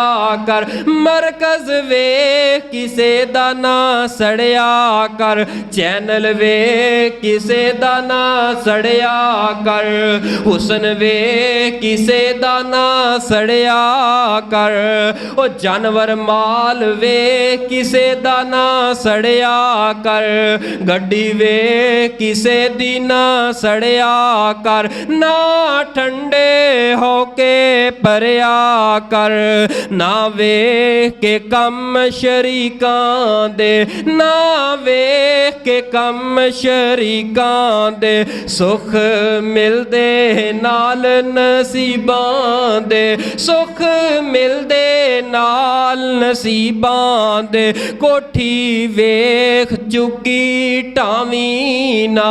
कर, मरकज वे किसे दा ना सड़िया कर, चैनल वे किसे दा ना सड़िया कर, हुस्न वे किसे दा ना सड़िया कर, ओ जानवर माल वे किसे दा ना सड़िया कर, गड्डी वे किसे दी ना सड़िया कर, ना ठंडे होके परया कर, ना वे के कम शरीकां दे, ना वे के कम शरीकां दे, सुख मिलदे नाल नसीबां दे, सुख मिलदे नाल नसीबां दे, कोठी वेख चुकी टावी ना,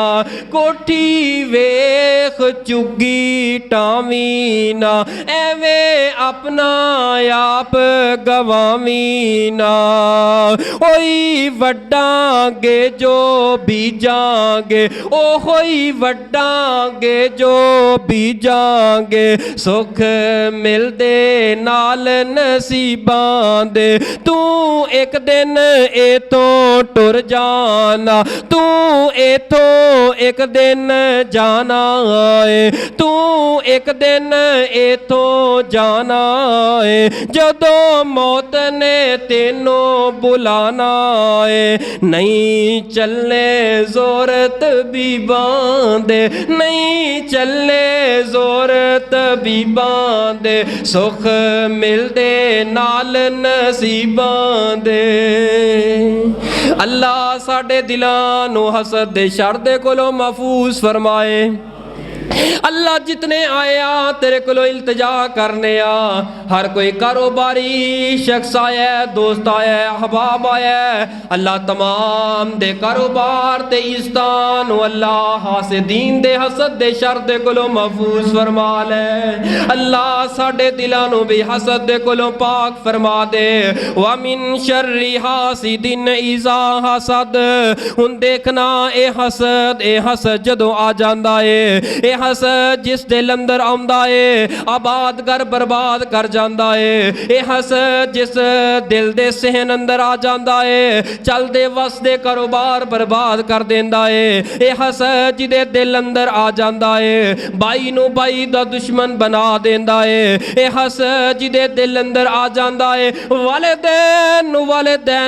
कोठी वेख चुकी टावी ना, एवें अपना आप गवावी ना, ओही वड्डांगे जो बीजांगे, ओही वड्डांगे जो बीजांगे, सुख मिलदे नाल नसीबां दे, तू एक दिन इथों टुर जाना, तू इथों एक दिन जाना है, तू एक दिन इथों जाना है, जदों मौत ने तेनों बुलाना है। नहीं चलने जोर तबीबां दे, नहीं चलने जोर तबीबां दे, सुख मिलदे नाल नसीबां दे। अल्लाह साडे दिलां नूं हसद दे शर दे कोलों महफूज फरमाए। अल्लाह जितने आया तेरे को इल्तिजा करने आ, हर कोई कारोबारी शख्स आया, दोस्त आया, अहबाब आया, अल्लाह तमाम दे कारोबार ते इज्जतां अल्लाह हासिदीन दे हसद दे शर दे कोलों महफूज फरमा ले। अल्लाह साडे दिलां नूं भी हसद दे कोलों पाक फरमा दे। व मिन शर्रि हासिदिन इज़ा हसद, हुण देखना ए हसद जदों आ जांदा है, हसद जिस दिल अंदर आउंदा है आबाद कर बर्बाद कर जांदा है। ये हसद जिस दिल दे सहन अंदर आ जांदा है चलदे वसदे कारोबार बर्बाद कर देंदा है। ये हसद जिदे दिल अंदर आ जांदा है भाई नूं भाई दा दुश्मन बना देंदा है। ये हसद जिदे दिल अंदर आ जांदा है वालिदैन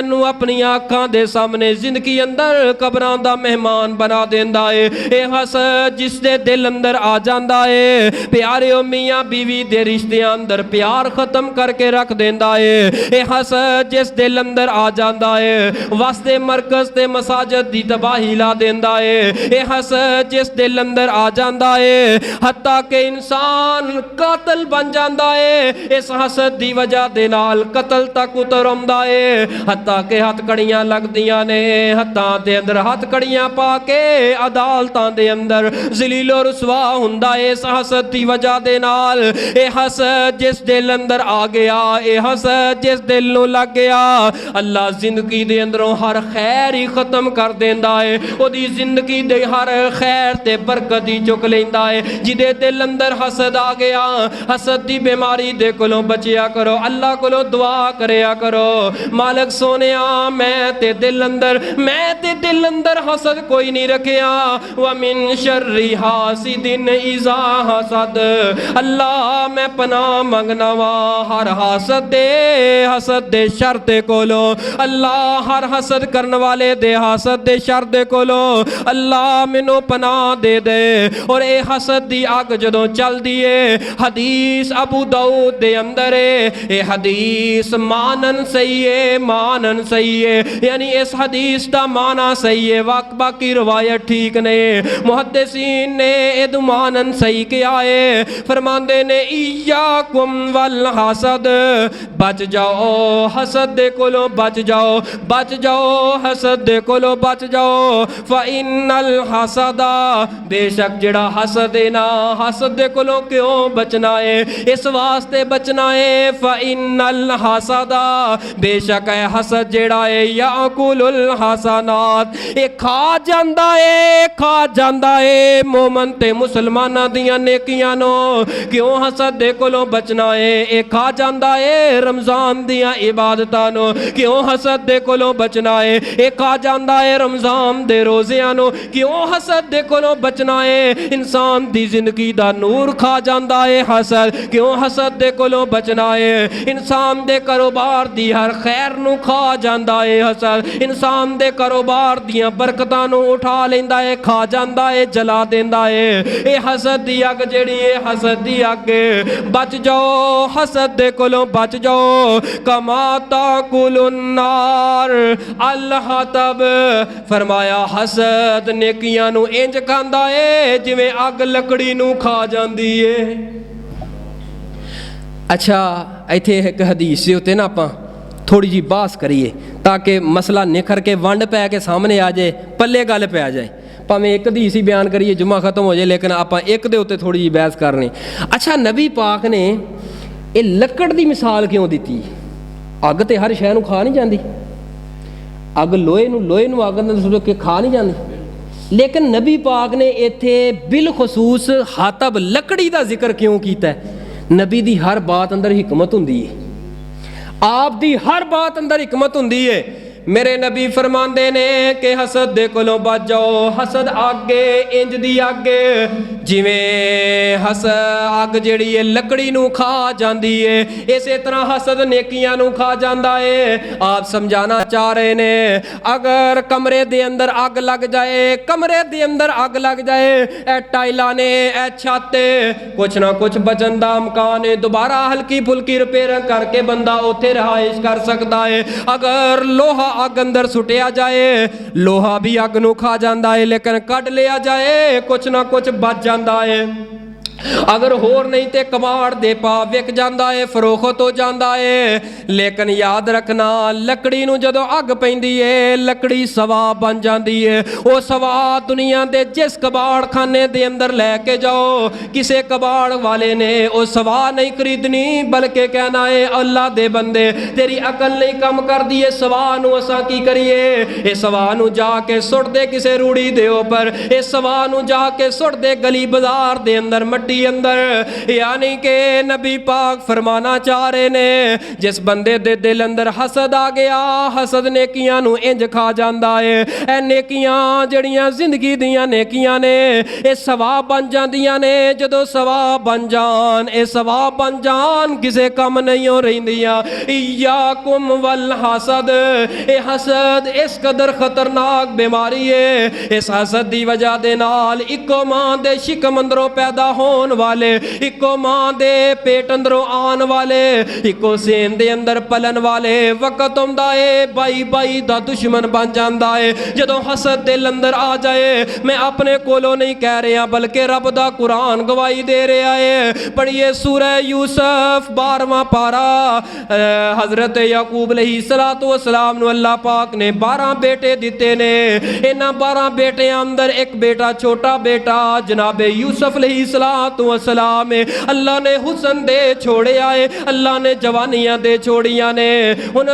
नूं अपनी आंखां दे सामने जिंदगी अंदर कबरां दा मेहमान बना देंदा है। ये हसद जिस दे दिल अंदर आ जांदा है प्यारे मियां बीवी दे रिश्ते अंदर प्यार खत्म करके रख देंदा है। ये हसद जिस दिल अंदर आ जांदा है वास्ते मरकज ते मसाजिद दी तबाही ला देंदा है। ये हसद जिस दिल अंदर आ जांदा है हत्ता के इंसान कातल बन जांदा है। इस हसद दी वजह दे नाल कतल तक उतर आउंदा है, हत्ता के हथकड़ियां लगदियां ने, हत्थां दे अंदर हथकड़ियां पा के अदालतां दे अंदर जलीलो रुसवा हुंदा है इस हसद दी वजह दे नाल। ए हसद जिस दिल अंदर आ गया, ए हसद जिस दिल नूं लग गया अल्लाह जिंदगी दे अंदरों हर खैर ही खत्म कर देंदा है। ओदी जिंदगी दे हर खैर ते बरकत ही चुक लेंदा है। जिदे दिल अंदर हसद आ गया हसद दी बीमारी दे कोलों बचिया करो, अल्लाह कोलों दुआ करया करो। मालिक सोनिया मैं ते दिल अंदर हसद कोई नहीं रखिया। व मिन शर्रि हासिदिन इज़ा हसद, अल्लाह मैं पनाह मंगना वा हर हसद दे शर दे कोलो, अल्लाह हर हसद करने वाले दे हसद दे शर दे कोलो अल्लाह मैनू पनाह दे दे। और ये हसद दी अग जदों चलदी है हदीस अबू दाऊद दे अंदर है, ये हदीस मानन सही है, यानी इस हदीस दा माना सही है, बाकी रवायत ठीक ने। मुहद्दिसीन ने इदु मानन सही किया है, फरमांदे ने इय्याकुम वल हसद, बच जाओ हसद दे कोलों बच जाओ हसद दे कोलों बच जाओ। फ इन्नल हसदा, बेशक जिहड़ा हसद है ना हसद दे कोलों क्यों बचना है, इस वास्ते बचना है। फ इन्नल हसदा, बेशक है हसद जिहड़ा है याकुलुल हसनात, ये खा जांदा है मोमन ते मुसलमाना दियां नेकियां नो। क्यों हसद दे कोलों बचना है, ये खा जांदा है रमजान दियां इबादतां नो। क्यों हसद दे कोलों बचना है, ये खा जांदा है रमजान दे रोज़ियां नो। क्यों हसद दे कोलों बचना है, इंसान दी जिंदगी दा नूर खा जांदा है हसद। क्यों हसद दे कोलों बचना है, इंसान दे कारोबार दी हर खैर नू खा जांदा है हसद। इंसान दे कारोबार दियां बरकतां नू उठा लेंदा है, खा जांदा है, जला देंदा है। ये हसद दी अग जेड़ी है हसद दी अग, बच जाओ हसद दे कोलों बच जाओ। कमा ताकुलुन नार अल हतब, फरमाया हसद नेकियां नू इंज खांदा है जिवें अग लकड़ी नू खा जांदी है। अच्छा इत्थे एक हदीस दे उत्ते ना आपां थोड़ी जी बहस करिए ताकि मसला निखर के वंड पै के सामने आ जाए, पल्ले गल पै जाए। भावें एक हदीस ही बयान करिए जुम्मा खत्म हो जाए, लेकिन आपां एक दे उत्ते थोड़ी जी बहस करनी। अच्छा नबी पाक ने ये लकड़ दी मिसाल क्यों दी? अग तो हर शै नूं खा नहीं जाती, अग लोहे नूं अग अंदर के खा नहीं जाती, लेकिन नबी पाक ने इत्थे बिलखसूस हातब लकड़ी का जिक्र क्यों किया? नबी दी हर बात अंदर हिकमत हुंदी है। आप दी हर बात अंदर हिकमत हुंदी है। मेरे नबी फरमांदे ने कि हसद दे कोलों बच जाओ। हसद आगे इंज दी आगे जिवें अग जिहड़ी है लकड़ी नूं खा जांदी है, इसे तरह हसद नेकियां नूं खा जांदा है। आप समझाना चाह रहे ने अगर कमरे दे अंदर अग लग जाए, कमरे दे अंदर अग लग जाए, ए टाइलां ने ए छत कुछ ना कुछ बचन दा इम्कान है, दोबारा हल्की फुल्की रिपेयर करके बंदा उत्थे रहाइश कर सकता है। अगर लोहा अग अंदर सुटिया जाए, लोहा भी अग नूं खा जांदा है, लेकिन कढ लिया जाए कुछ ना कुछ बच जांदा है। अगर होर नहीं तो कबाड़ दे पा विक जाता है, फरोखत हो जाता है। लेकिन याद रखना लकड़ी नूं जदों अग पैंदी है, लकड़ी सवा बन जाती है। वो सवा दुनिया के जिस कबाड़ खाने दे अंदर लैके जाओ, किसी कबाड़ वाले ने वो सवा नहीं खरीदनी, बल्कि कहना है अल्लाह दे बंदे तेरी अकल नहीं कम करदी है, सवा नूं असां की करिए, ये सवा नूं जाके सुट दे किसी रूड़ी दे उपर, ये सवा नूं जाके सुट दे गली बाजार दे अंदर मट्टी अंदर। यानी कि नबी पाक फरमाना चाह रहे ने जिस बंदे दे दिल अंदर हसद आ गया, हसद नेकियां नूं इंज खा जांदा है। ए नेकियां जड़ियां जिंदगी दियां नेकियां ने ये सवाब बन जांदियां ने। जदों सवाब बन जान, ये सवाब बन जान किसे कम नहीं हो रहिंदियां। इय्याकुम वल हसद, ये हसद इस कदर खतरनाक बीमारी है, इस हसद दी वजह दे नाल इको मां दे शिकम अंदरों पैदा हो वाले, इको मां दे पेट अंदरों आन वाले, इको सेन दे अंदर पलन वाले वक्त आउंदा है भाई भाई दा दुश्मन बन जाता है। जदों हसद दिल अंदर आ जाए, मैं अपने कोलों नहीं कह रहा बल्कि रब दा कुरान गवाही दे रहा है। पढ़िए सूरह यूसुफ 12वां पारा। हजरत याकूब अलैहिस्सलातु वस्सलाम नूं अल्लाह पाक ने 12 बेटे दिते ने। इन्हां 12 बेटियां अंदर एक बेटा छोटा बेटा जनाबे यूसुफ अलैहिस्सलाम तो सलाम है। अल्लाह ने हुसन दे छोड़े आए, अल्लाह ने जवानियां दे छोड़ियां ने। हुन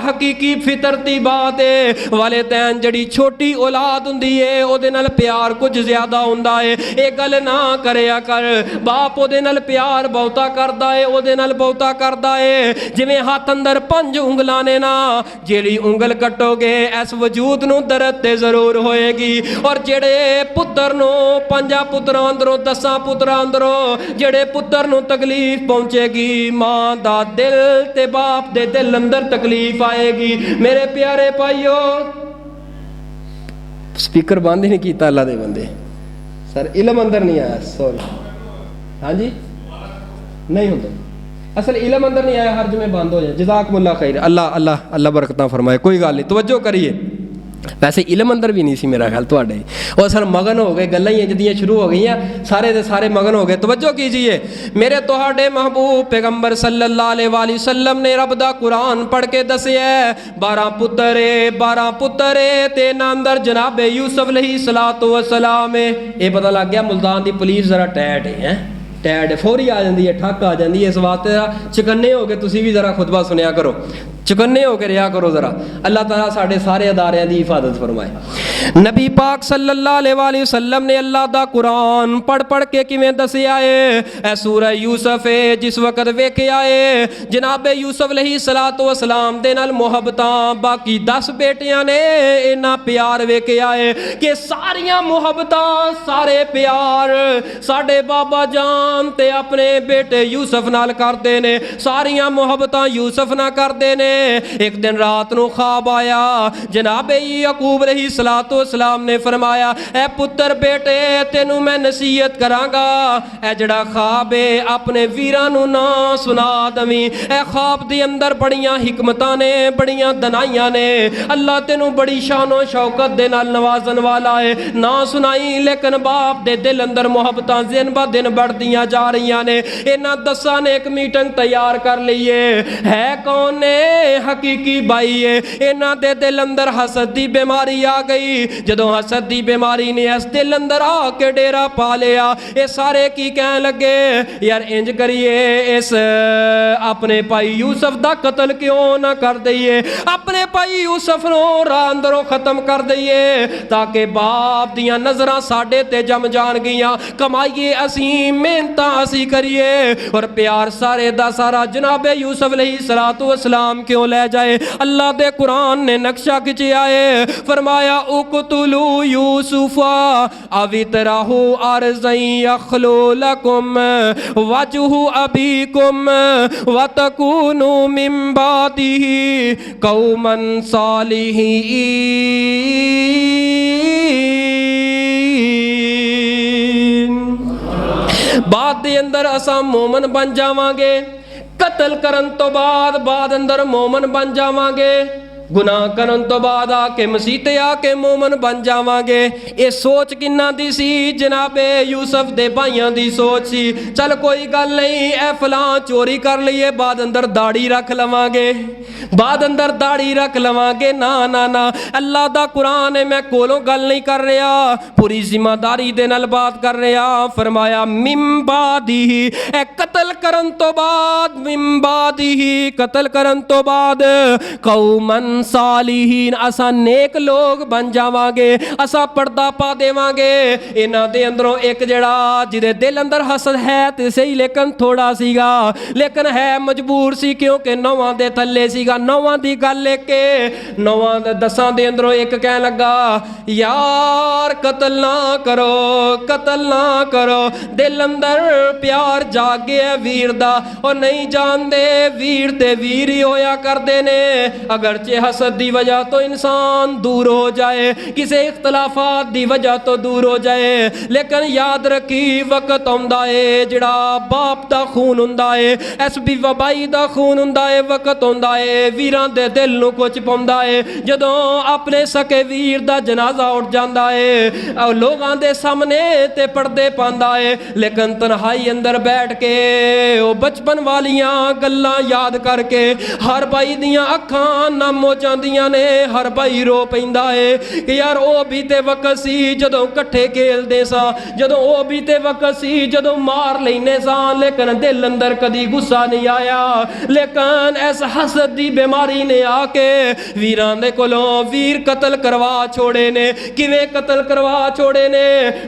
हकीकी फितरती बात है, वालिदैन जड़ी छोटी औलाद हुंदी है ओदे नाल प्यार कुछ ज्यादा हुंदा है। ये गल ना करया कर, बाप ओदे नाल प्यार बहुता करदा है, ओदे नाल बहुता करदा है। जिवें हाथ अंदर 5 उंगलां ने ना, जेड़ी उंगल कटोगे इस वजूद नूं दर्द ते जरूर होएगी। और जेड़े पुत्र नूं 5 पुत्रां अंदरों 10 पुत्रां अंदरों जेड़े पुत्र नूं तकलीफ पहुंचेगी, मां दा दिल ते बाप दे दिल अंदर तकलीफ आएगी। मेरे प्यारे भाइयों, स्पीकर बंद ही नहीं किया अल्लाह दे बंदे। सर इलम अंदर नहीं आया, सॉरी। हाँ जी नहीं होता, असल इलम अंदर नहीं आया, हर जुमे बंद हो जाए। जज़ाकुमुल्लाह खैर, अल्लाह अल्लाह अल्लाह बरकतां फरमाए। कोई गल नहीं, तवज्जो करिए। वैसे इलम अंदर भी नहीं सी मेरा ख्याल तुहाडे, और सर मगन हो गए, गल्लां ही इंजदियां शुरू हो गई, सारे दे सारे मगन हो गए। तवज्जो कीजिए, मेरे तुहाडे महबूब पैगंबर सल्लल्लाहु अलैहि वसल्लम ने रब दा कुरान पढ़ के दसिया 12 पुत्र ते ना अंदर जनाबे यूसुफ अलैहिस्सलातु वस्सलाम है। ये पता लग गया मुल्तान दी पुलिस जरा टैट है, टैट फौरी आ जाती है, ठक आ जाती है। इस वास्ते चकन्ने हो के तुसी भी जरा खुतबा सुनिया करो, चुकन्ने होकर रहा करो जरा। अल्लाह ताला साढ़े सारे अदारियां दी हिफाजत फरमाए। नबी पाक सल्लल्लाहु अलैहि वसल्लम ने अल्लाह दा कुरान पढ़ पढ़ के किवें दसिया है। ए सूरह यूसुफ है, जिस वक्त वेखिया है जनाबे यूसुफ अलैहिस्सलातु वस्सलाम दे नाल मुहब्बतां बाकी 10 बेटियां ने इन्ना प्यार वेखिया है कि सारियां मुहब्बतां सारे प्यार साडे बाबा जान ते अपने बेटे यूसुफ नाल करदे ने, सारियां मुहब्बतां यूसुफ नाल करदे ने। एक दिन रात नूं ख्वाब आया, जनाबे याकूब अलैहिस्सलातु वस्सलाम ने फरमाया ए पुत्र बेटे तेनू मैं नसीहत करांगा, ए जड़ा ख्वाब है अपने वीरां नूं ना सुना दवी। ए ख्वाब दे अंदर बड़ियां हिकमतां ने, बड़ियां दनाइयां ने, अल्लाह तेनू बड़ी शानो शौकत दे नाल नवाजन वाला है। ना सुनाई, लेकिन बाप दे दिल अंदर मुहब्बतां दिन ब दिन बढ़दियां जा रही ने। इन्हां 10 ने एक मीटिंग तैयार कर ली है कौन ने? हकीकी भाई है। इन्हां दे दिल अंदर हसद दी बीमारी आ गई। जदों हसद दी बीमारी ने इस दिल अंदर आके डेरा पा लिया, ये सारे की कहन लगे यार इंज करिए इस अपने भाई यूसुफ दा कत्ल क्यों ना कर दईए, अपने भाई यूसुफ नूं राह अंदरों खत्म कर दईए ताकि बाप दियां नजरां साडे ते जम जान गियां। कमाईए असीं मेहनत मेहनतां असी करिए और प्यार सारे दा सारा जनाबे यूसुफ अलैहिस्सलातु वस्सलाम क्यों ले जाए। अल्लाह दे कुरान ने नक्शा खिंचिया है, फरमाया उक़्तुलू यूसुफा अवितराहु अर्ज़न यख़्लु लकुम वजहु अबीकुम वतकूनु मिन बादिही कौमन सालिहीन। बाद दे अंदर असा मोमन बन जावांगे, कतल करन तो बाद अंदर मोमन बन जावांगे, गुनाह करन तो बाद आके मसीते आके मोमन बन जावांगे। ये सोच किन्ना दी सी जनाबे यूसुफ दे भाइयों दी सोच सी। चल कोई गल नहीं, ए फलां चोरी कर लईए, बाद अंदर दाढ़ी रख लवांगे, बाद अंदर दाढ़ी रख लवांगे। ना ना ना, अल्लाह दा कुरान है, मैं कोलों गल नहीं कर रहा, पूरी जिम्मेदारी दे नाल बात कर रहा। फरमाया मिम्बादी, ए कतल करन तो बाद, मिम्बादी कतल करन तो बाद कौमन सालिहीन, असा नेक लोग बन जावांगे, असा पर्दा पा देवांगे। इन्हां दे अंदरों एक जड़ा जिदे दिल अंदर हसद है ते सही, लेकिन थोड़ा सीगा, लेकिन है मजबूर सी, क्योंकि नौवां दे थल्ले सीगा। नौवां दी गल लेके नौवां दे 10 दे अंदरों एक कहन लगा, यार कतल ना करो, कतल ना करो। दिल अंदर प्यार जाग गया वीर दा, और नहीं जानदे वीर ते वीर ही होया करदे ने। अगरचे हसद दी वजह तो इंसान दूर हो जाए, किसी इख्तलाफात दी वजह तो दूर हो जाए, लेकिन याद रखी वक्त आउंदा है जिहड़ा बाप दा खून हुंदा है, एसबी वबाई दा खून हुंदा है। वक्त आउंदा है वीरां दे दिल नूं कुछ पाउंदा है, जदों अपने सके वीर दा जनाजा उठ जांदा है, लोगां दे सामने ते पर्दे पांदा है, लेकिन तन्हाई अंदर बैठ के ओ बचपन वालियां गल्लां याद करके हर भाई दियां अखां नम हो जांदियां ने। हर भाई रो पैंदा है कि यार ओ भी ते वक्त सी जदों इकट्ठे खेलदे सां, जदों ओ भी ते वक्त सी जदों मार लैने सां, लेकिन दिल अंदर कदी गुस्सा नहीं आया। लेकिन इस हसद दी बीमारी ने आके वीरां दे कोलों वीर कतल करवा छोड़े ने। किवें कतल करवा छोड़े ने?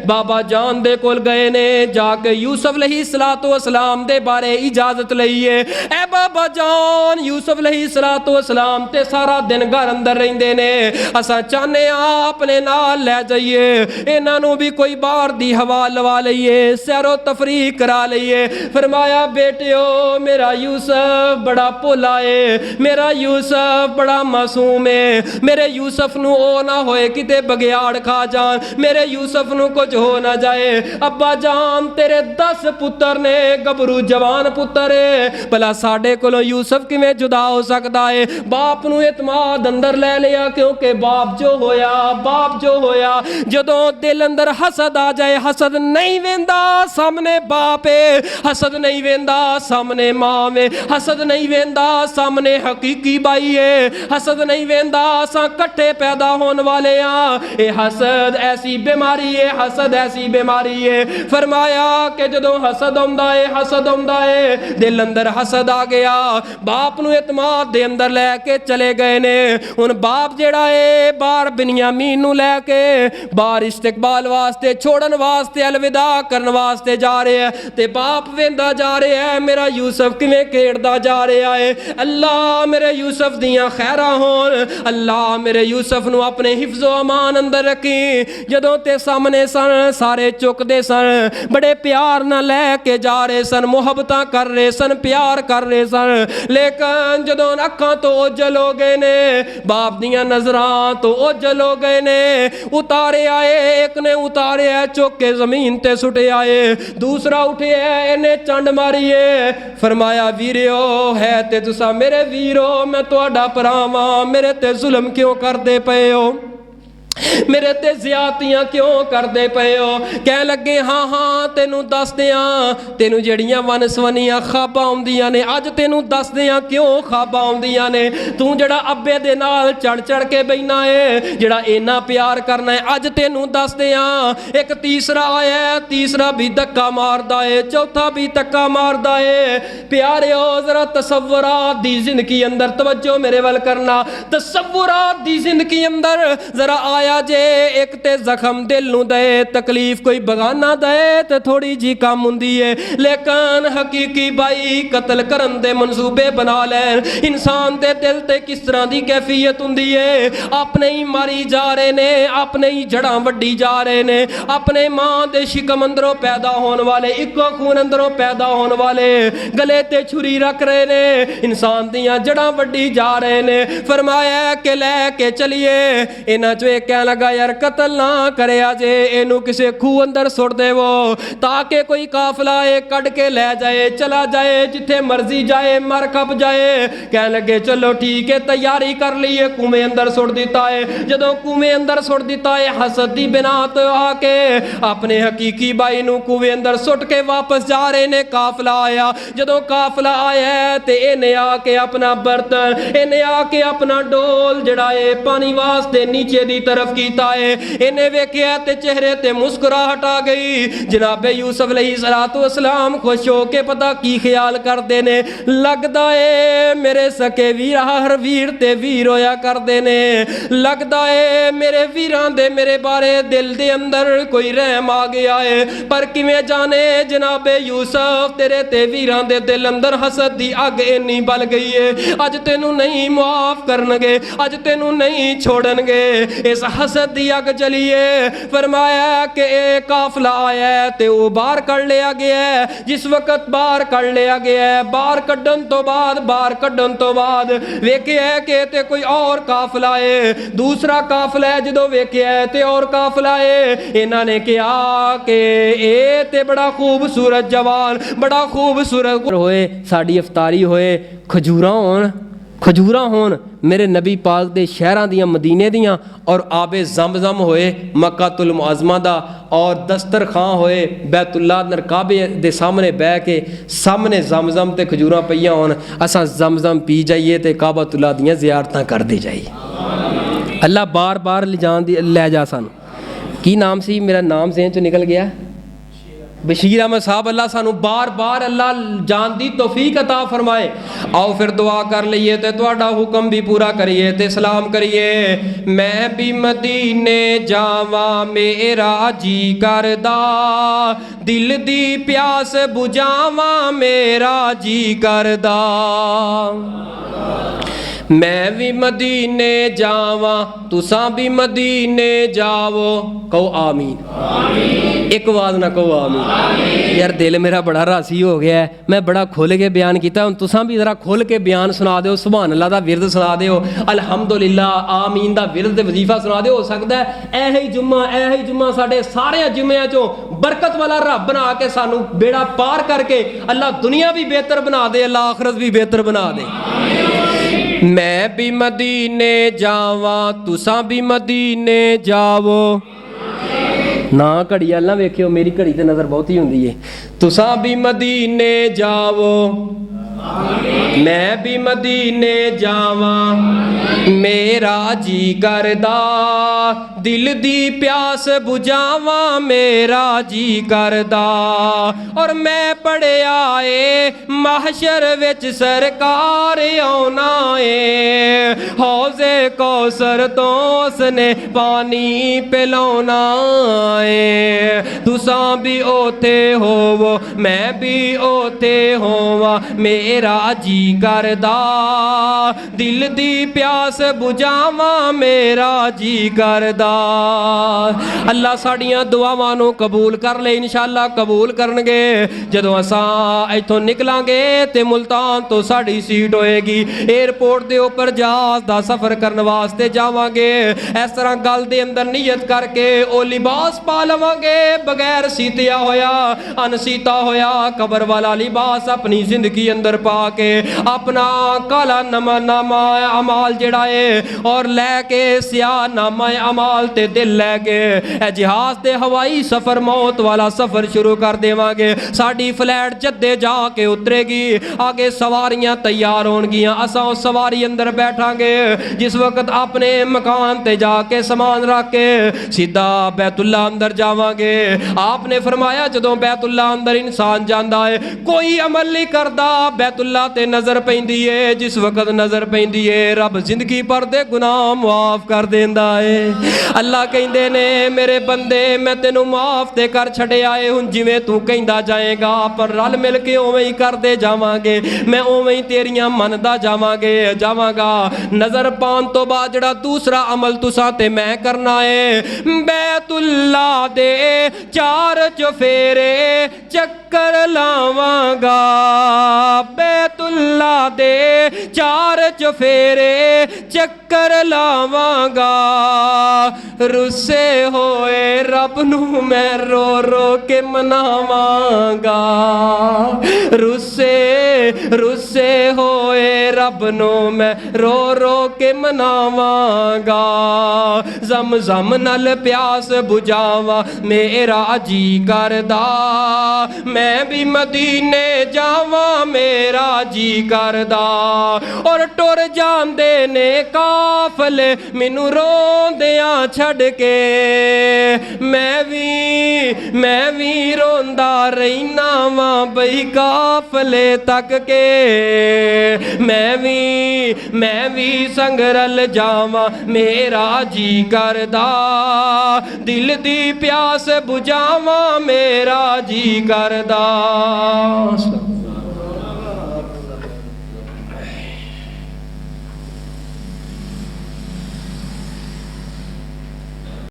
बाबा जान दे कोल गए ने, जाके यूसुफ अलैहिस्सलातु वस्सलाम दे बारे इजाजत लईए। ए बाबा जान, यूसुफ अलैहिस्सलातु वस्सलाम ते सारा दिन घर अंदर रहिंदे ने, असां चाहने अपने नाल लै जाइए, इन्हां नूं भी कोई बाहर दी हवा लवा लईए, सैरो तफरीह करा लईए। फरमाया बेटियो, मेरा यूसुफ बड़ा भोला है, मेरा यूसुफ बड़ा मासूम है, मेरे यूसुफ नूं ओ ना होए किते बगियाड़ खा जान, मेरे यूसुफ नूं कुछ हो ना जाए। अब्बा जान तेरे 10 पुत्तर ने, गबरू जवान पुत्तर है, भला साडे कोलों यूसुफ किवें जुदा हो सकदा है? बाप नूं इतमाद अंदर लै लिया, क्योंकि बाप जो होया, बाप जो होया, जदों दिल अंदर हसद आ जाए, हसद नहीं वेंदा सामने बाप है, हसद नहीं वेंदा सामने मां में, हसद नहीं वेंदा सामने हकीकी भाई है, हसद नहीं वेंदा असां कट्ठे पैदा होने वाले हां। ये हसद ऐसी बीमारी है, हसद ऐसी बीमारी है। फरमाया कि जदों हसद आउंदा है, हसद आउंदा है, दिल अंदर हसद आ गया, बाप नूं इतमाद दे अंदर लैके चले गए ने। हुण बाप जिहड़ा है बाहर बिन्यामीन नूं लैके बाहर इस्तिकबाल वास्ते, छोड़न वास्ते, अलविदा करन वास्ते जा रहे हैं, ते बाप वेंदा जा रहा है मेरा यूसुफ किवें खेड़दा जा रहा है। अल्लाह मेरे यूसुफ दियां खैरां होण, अल्लाह मेरे यूसुफ नूं अपने हिफ्ज़ो अमान अंदर रखी। जदों ते सामने सन सारे चुकदे सन, बड़े प्यार नाल लैके जा रहे सन, मुहब्बतां कर रहे सन, प्यार कर रहे सन, लेकिन जदों अखां तो ओझल हो गए ने, बाप दियां नजरां तो ओझल हो गए ने, उतारे आए, एक ने उतारे है चुक के जमीन ते सुटे आए, दूसरा उठे है इन्हें चंड मारी है। फरमाया वीरियो है ते तुसा मेरे वीरो, मैं तुहाडा भरावां, मेरे ते जुल्म क्यों करदे पए हो, मेरे ते ज़्यादतियां क्यों करदे पे हो? कह लगे हाँ हाँ तेनू दस दियां, तेनू जड़ियां वन सवनियां खाबां आउंदियां ने, अज तेनू दस दियां क्यों खाबां आउंदियां ने। तू जड़ा अब्बे दे नाल चढ़ चढ़ के बैठना है, जड़ा इन्ना प्यार करना है, अज तेनू दस दियां। एक तीसरा आया, तीसरा भी धक्का मारदा है, चौथा भी धक्का मारदा है। प्यारे हो जरा तसव्वुरात दी जिंदगी अंदर तवज्जो मेरे वल करना, तसव्वुरात दी जिंदगी अंदर जरा आया फरमाया जे एक ते जख्म दिल नूं दे तकलीफ कोई बगाना दे ते थोड़ी जी कम हुंदी है, लेकिन हकीकी भाई कतल करन दे मंसूबे बना लैन। इंसान दे दिल ते किस तरह दी कैफियत हुंदी है, अपने ही मारी जा रहे ने, अपने ही जड़ां वड्डी जा रहे ने, अपने मां दे शिकम अंदरों पैदा होने वाले, इको खून अंदरों पैदा होने वाले गले ते छुरी रख रहे ने, इंसान दियां जड़ां वड्डी जा रहे ने। फरमाया कि लैके चलिए, इन्हां चों एक कह लगा यार कतल ना करे जे, इनू किसी खूह अंदर सुट देवो ताकि कोई काफला कड़ के लै जाए, चला जाए जिथे मर्जी जाए, मर खप जाए। कह लगे चलो ठीक है, तैयारी कर लीए, कुएं अंदर सुट दिता है। जदों कुएं अंदर सुट दिता है, हसद दी बिना तो आके अपने हकीकी भाई नू कुएं अंदर सुट के वापस जा रहे ने। काफला आया, जदों काफला आया ते इन्हें आके अपना बर्तन, इन्हें आके अपना डोल जड़ा है पानी वास्ते नीचे दी तरफ कीता है। इन्हें वेख्या ते चेहरे ते मुस्कुराहट आ गई। जनाबे यूसुफ अलैहिस्सलाम खुश हो के पता की ख्याल करते ने, लगता है मेरे सके वीर हर वीर ते वीर होया करते ने, लगता है मेरे वीरां दे मेरे बारे दिल दे अंदर कोई रहम आ गया है। पर किवें जाने जनाबे यूसुफ तेरे ते वीरां दे दिल अंदर हसद दी अग इन्नी बल गई है, अज तेनू नहीं मुआफ करनगे, अज तेनू नहीं छोड़नगे। इस हसद दी अग चलिए। फरमाया कि काफला आया है ते वो बाहर कढ़ लिया गया है। जिस वक्त बाहर कढ़ लिया गया है, बाहर कढ़न तो बाद वेख्या है कि ते कोई और काफला है, दूसरा काफला है। जदों वेख्या है ते और काफला है। इन्हां ने कहा कि ए ते बड़ा खूबसूरत जवान, बड़ा खूबसूरत होए, साड़ी अफतारी होए, खजूरां होन मेरे नबी पाक दे शहरां दियां मदीने दियां, और आबे ज़मज़म होए मक्कातुल मुअज़्ज़मा दा, और दस्तरखां होए बैतुल्ला अंदर काबे दे सामने बह के सामने ज़मज़म ते खजूरां पईयां होन, असां ज़मज़म पी जाइए ते काबतुल्ला दियां ज़ियारतां करदे जाइए। अल्लाह बार बार लै जा सानू। की नाम सी, मेरा नाम ज़हन चों निकल गया, बशीर अहमद साहब। अल्लाह सानू बार बार अल्लाह जान दी तौफीक अता फरमाए। आओ फिर दुआ कर लईए ते तुहाडा हुक्म भी पूरा करिए ते सलाम करिए। मैं भी मदीने जावा मेरा जी करदा, दिल दी प्यास बुझावा मेरा जी करदा। मैं भी मदीने जावा तुसां भी मदीने जावो, कहो आमीन। एक आवाज ना कहो आमीन। यार दिल मेरा बड़ा रासी हो गया है, मैं बड़ा खुल के बयान किया, हुण तुसां भी जरा खुल के बयान सुना दो। सुभान अल्लाह दा विरद सुना दो, अल्हम्दुलिल्लाह आमीन दा विरद वजीफा सुना दो। हो सकता है यही जुम्मा साढ़े सारे जुम्मियां चों बरकत वाला रब बना के सानू बेड़ा पार करके अल्लाह दुनिया भी बेहतर बना दे, अल्लाह आखिरत भी बेहतर बना दे। मैं भी मदीने जावा तुसां भी मदीने जावो। ना घड़ी अल्लाह वेखियो, मेरी घड़ी ते नज़र बहुत ही हुंदी है। तुसां भी मदीने जावो मैं भी मदीने जावा मेरा जी करदा, दिल दी प्यास बुझावा मेरा जी करदा। और मैं पढ़िया ए महशर विच सरकार आउना ए, हौज़े कौसर तो उसने पानी पिलाउना ए। तुसां भी ओथे होवो मैं भी ओथे होवा मेरा जी करदा, दिल दी प्यास बुझावा मेरा जी करदा। अल्लाह साड़ियां दुआवां नूं कबूल कर ले, इंशाअल्लाह कबूल करनगे। जदों असां इत्थों निकलांगे ते मुल्तान तो साड़ी सीट होएगी, एयरपोर्ट दे उपर जहाज दा सफर करन वास्ते जावांगे। इस तरह गल दे अंदर नीयत करके ओ लिबास पा लवांगे बगैर सीतिया होया, अनसीता होया कबर वाला लिबास अपनी जिंदगी अंदर पा के अपना काला नामा अमाल जड़ा है और लैके सियाह नामा अमाल ते दिल लैके जहाज ते हवाई सफर मौत वाला सफर शुरू कर देवांगे। साड़ी फ्लैट जद्दे जाके उतरेगी, आगे सवारियां तैयार होनगियां, असां उस सवारी अंदर बैठांगे। जिस वक्त अपने मकान ते जाके समान रख के सीधा बैतुल्ला अंदर जावांगे। आपने फरमाया जदों बैतुल्ला अंदर इंसान जांदा है कोई अमल नहीं करदा, बैतुल्ला ते नज़र पैंदी है, जिस वक्त नज़र पैंदी है रब जिंदगी भर दे गुनाह माफ़ कर देंदा है। अल्लाह कहंदे ने मेरे बंदे मैं तेनू माफ़ ते कर छड़िया है, हुण जिवें तू कहंदा जाएगा पर रल मिल के उवें ही करदे जावांगे, मैं उवें ही तेरियां मनदा जावांगा। नज़र पाउण तो बाद जिहड़ा दूसरा अमल तुसां ते मैं करना है, बैतुल्ला दे 4 चफेरे चक्कर लावांगा, बैतुल्ला दे 4 चफेरे चक्कर लावांगा। रुस्से होए रब नू मैं रो रो के मनावांगा, रुस्से होए रब नू मैं रो रो के मनावांगा। ज़म नल प्यास बुझावा मेरा जी करदा, मैं भी मदीने जावा मेरा जी करदा। और टुर जांदे ने काफले मैनू रोंदियां छड़ के, मैं भी रोंदा रहना वा बई काफले तक के, मैं भी संगरल जावा मेरा जी करदा, दिल दी प्यास बुझावा मेरा जी करदा।